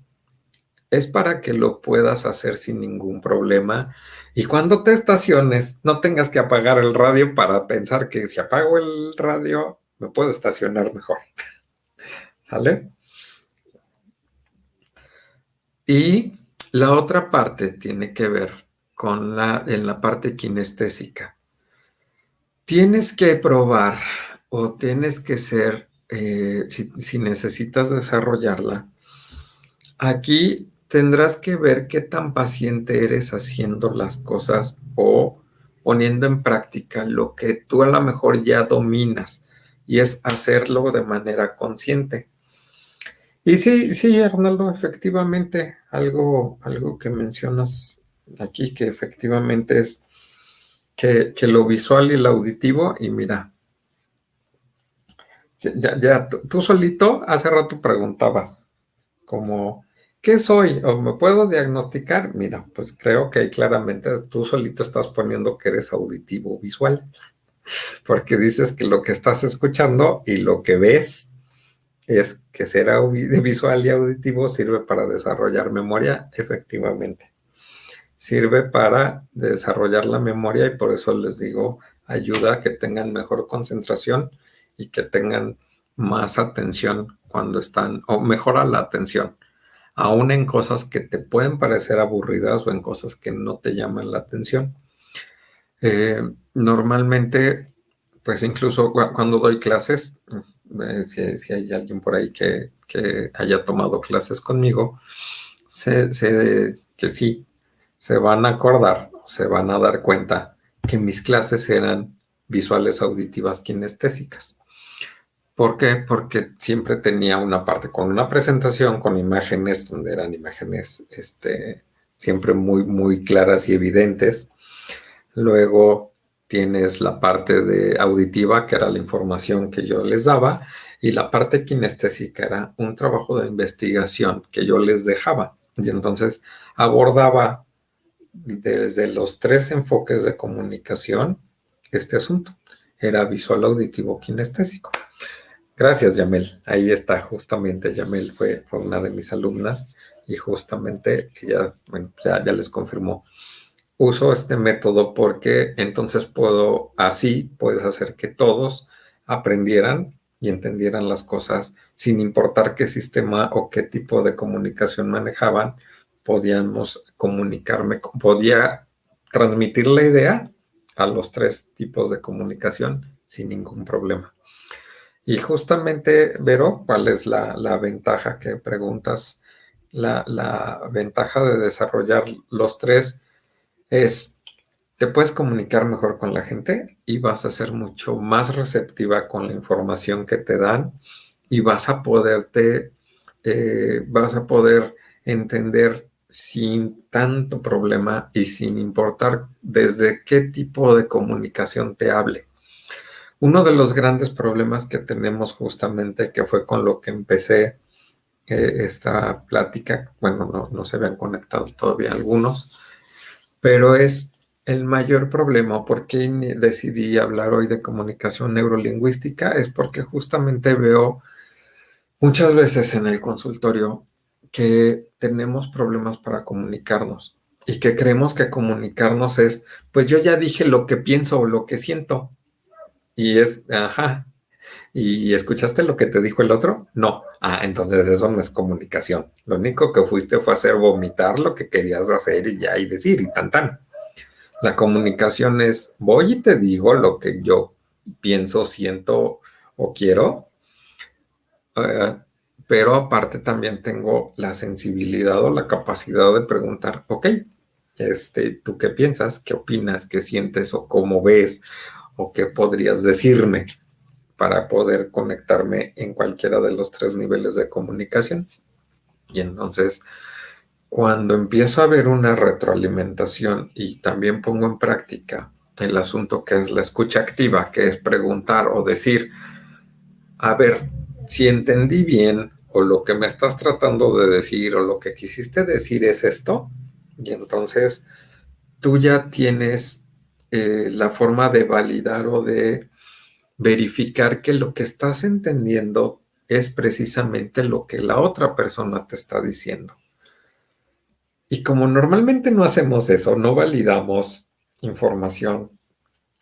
Speaker 1: es para que lo puedas hacer sin ningún problema. Y cuando te estaciones, no tengas que apagar el radio para pensar que si apago el radio, me puedo estacionar mejor. ¿Sale? Y la otra parte tiene que ver en la parte kinestésica. Tienes que probar o tienes que ser, si necesitas desarrollarla, aquí tendrás que ver qué tan paciente eres haciendo las cosas o poniendo en práctica lo que tú a lo mejor ya dominas y es hacerlo de manera consciente. Y sí, sí, Arnaldo, efectivamente, algo que mencionas aquí, que efectivamente es que lo visual y lo auditivo, y mira, ya tú solito hace rato preguntabas, como, ¿qué soy? ¿O me puedo diagnosticar? Mira, pues creo que ahí claramente tú solito estás poniendo que eres auditivo visual, porque dices que lo que estás escuchando y lo que ves es que ser visual y auditivo sirve para desarrollar memoria, efectivamente. Sirve para desarrollar la memoria y por eso les digo, ayuda a que tengan mejor concentración y que tengan más atención cuando están, o mejora la atención, aún en cosas que te pueden parecer aburridas o en cosas que no te llaman la atención. Normalmente, pues incluso cuando doy clases, si hay alguien por ahí que haya tomado clases conmigo, que sí, se van a acordar, se van a dar cuenta que mis clases eran visuales, auditivas, kinestésicas. ¿Por qué? Porque siempre tenía una parte con una presentación, con imágenes, donde eran imágenes siempre muy, muy claras y evidentes. Luego tienes la parte de auditiva, que era la información que yo les daba, y la parte kinestésica era un trabajo de investigación que yo les dejaba. Y entonces abordaba desde los tres enfoques de comunicación este asunto. Era visual, auditivo, kinestésico. Gracias, Yamel. Ahí está, justamente. Yamel fue una de mis alumnas y justamente ella, bueno, ya les confirmó. Uso este método porque entonces puedes hacer que todos aprendieran y entendieran las cosas sin importar qué sistema o qué tipo de comunicación manejaban. Podíamos podía transmitir la idea a los tres tipos de comunicación sin ningún problema. Y justamente, Vero, ¿cuál es la ventaja que preguntas? La ventaja de desarrollar los tres es, te puedes comunicar mejor con la gente y vas a ser mucho más receptiva con la información que te dan y vas a poder entender sin tanto problema y sin importar desde qué tipo de comunicación te hable. Uno de los grandes problemas que tenemos justamente, que fue con lo que empecé esta plática, bueno, no se habían conectado todavía algunos, pero es el mayor problema. ¿Por qué decidí hablar hoy de comunicación neurolingüística? Es porque justamente veo muchas veces en el consultorio que tenemos problemas para comunicarnos y que creemos que comunicarnos es, pues yo ya dije lo que pienso o lo que siento. Y ajá, ¿y escuchaste lo que te dijo el otro? No. Ah, entonces eso no es comunicación. Lo único que fuiste fue hacer vomitar lo que querías hacer y ya y decir y tan tan. La comunicación es, voy y te digo lo que yo pienso, siento o quiero, eh, pero aparte también tengo la sensibilidad o la capacidad de preguntar, ok, ¿tú qué piensas? ¿Qué opinas? ¿Qué sientes? ¿O cómo ves? ¿O qué podrías decirme para poder conectarme en cualquiera de los tres niveles de comunicación? Y entonces, cuando empiezo a ver una retroalimentación y también pongo en práctica el asunto que es la escucha activa, que es preguntar o decir, a ver, si entendí bien o lo que me estás tratando de decir o lo que quisiste decir es esto, y entonces tú ya tienes la forma de validar o de verificar que lo que estás entendiendo es precisamente lo que la otra persona te está diciendo. Y como normalmente no hacemos eso, no validamos información,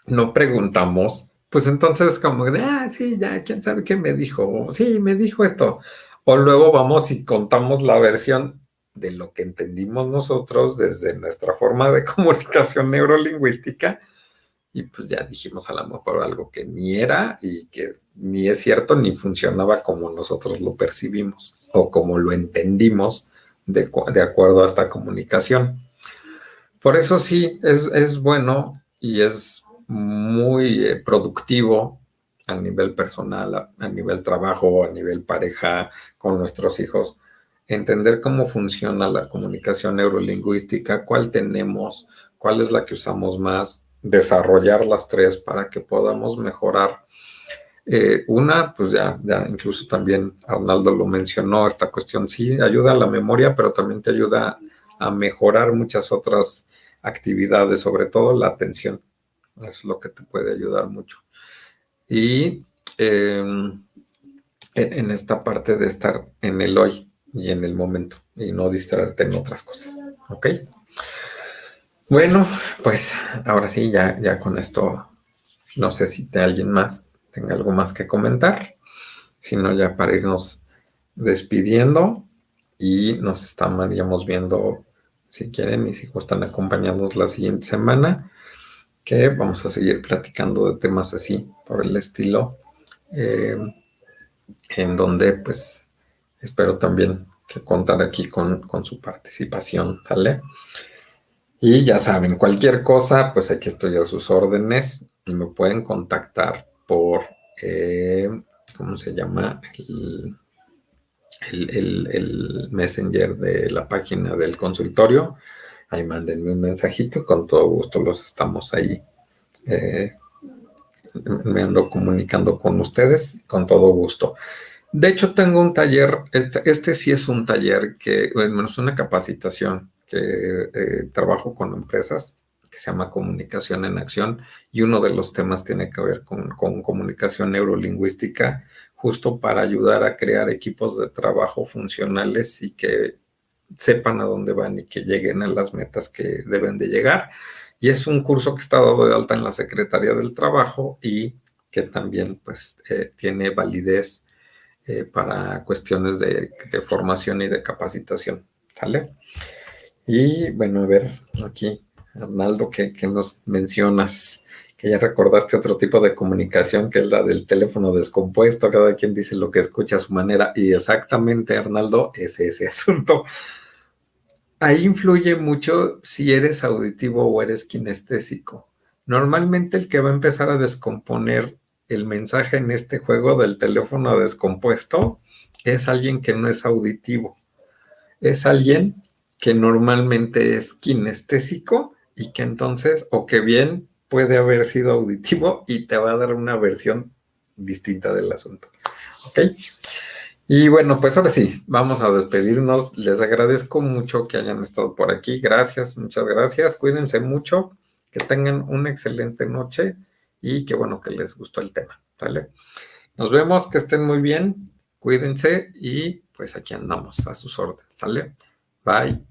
Speaker 1: no preguntamos, pues entonces como de, sí, ya, quién sabe qué me dijo, sí, me dijo esto. O luego vamos y contamos la versión de lo que entendimos nosotros desde nuestra forma de comunicación neurolingüística y pues ya dijimos a lo mejor algo que ni era y que ni es cierto ni funcionaba como nosotros lo percibimos o como lo entendimos de acuerdo a esta comunicación. Por eso sí, es bueno y es muy productivo a nivel personal, a nivel trabajo, a nivel pareja, con nuestros hijos, entender cómo funciona la comunicación neurolingüística, cuál tenemos, cuál es la que usamos más, desarrollar las tres para que podamos mejorar. Una, pues ya incluso también Arnaldo lo mencionó, esta cuestión sí ayuda a la memoria, pero también te ayuda a mejorar muchas otras actividades, sobre todo la atención. Es lo que te puede ayudar mucho. Y en esta parte de estar en el hoy y en el momento y no distraerte en otras cosas. ¿Ok? Bueno, pues ahora sí, ya con esto, no sé si alguien más tenga algo más que comentar, sino ya para irnos despidiendo y nos estaríamos viendo si quieren y si gustan acompañarnos la siguiente semana, que vamos a seguir platicando de temas así por el estilo. en donde pues espero también que contar aquí con su participación, ¿sale? Y ya saben, cualquier cosa, pues aquí estoy a sus órdenes. Me pueden contactar por, ¿cómo se llama? El Messenger de la página del consultorio. Ahí mándenme un mensajito, con todo gusto los estamos ahí. eh, Me ando comunicando con ustedes, con todo gusto. De hecho, tengo un taller, este sí es un taller que, bueno, es una capacitación que trabajo con empresas que se llama Comunicación en Acción y uno de los temas tiene que ver con comunicación neurolingüística, justo para ayudar a crear equipos de trabajo funcionales y que sepan a dónde van y que lleguen a las metas que deben de llegar. Y es un curso que está dado de alta en la Secretaría del Trabajo y que también pues tiene validez para cuestiones de formación y de capacitación, ¿sale? Y bueno, a ver, aquí, Arnaldo, que nos mencionas que ya recordaste otro tipo de comunicación que es la del teléfono descompuesto, cada quien dice lo que escucha a su manera, y exactamente, Arnaldo, es ese asunto. Ahí influye mucho si eres auditivo o eres kinestésico. Normalmente el que va a empezar a descomponer el mensaje en este juego del teléfono descompuesto es alguien que no es auditivo. Es alguien que normalmente es kinestésico y que entonces, o que bien puede haber sido auditivo y te va a dar una versión distinta del asunto. ¿Ok? Y bueno, pues ahora sí, vamos a despedirnos. Les agradezco mucho que hayan estado por aquí. Gracias, muchas gracias. Cuídense mucho, que tengan una excelente noche y qué bueno que les gustó el tema, ¿vale? Nos vemos, que estén muy bien, cuídense y pues aquí andamos a sus órdenes, ¿sale? Bye.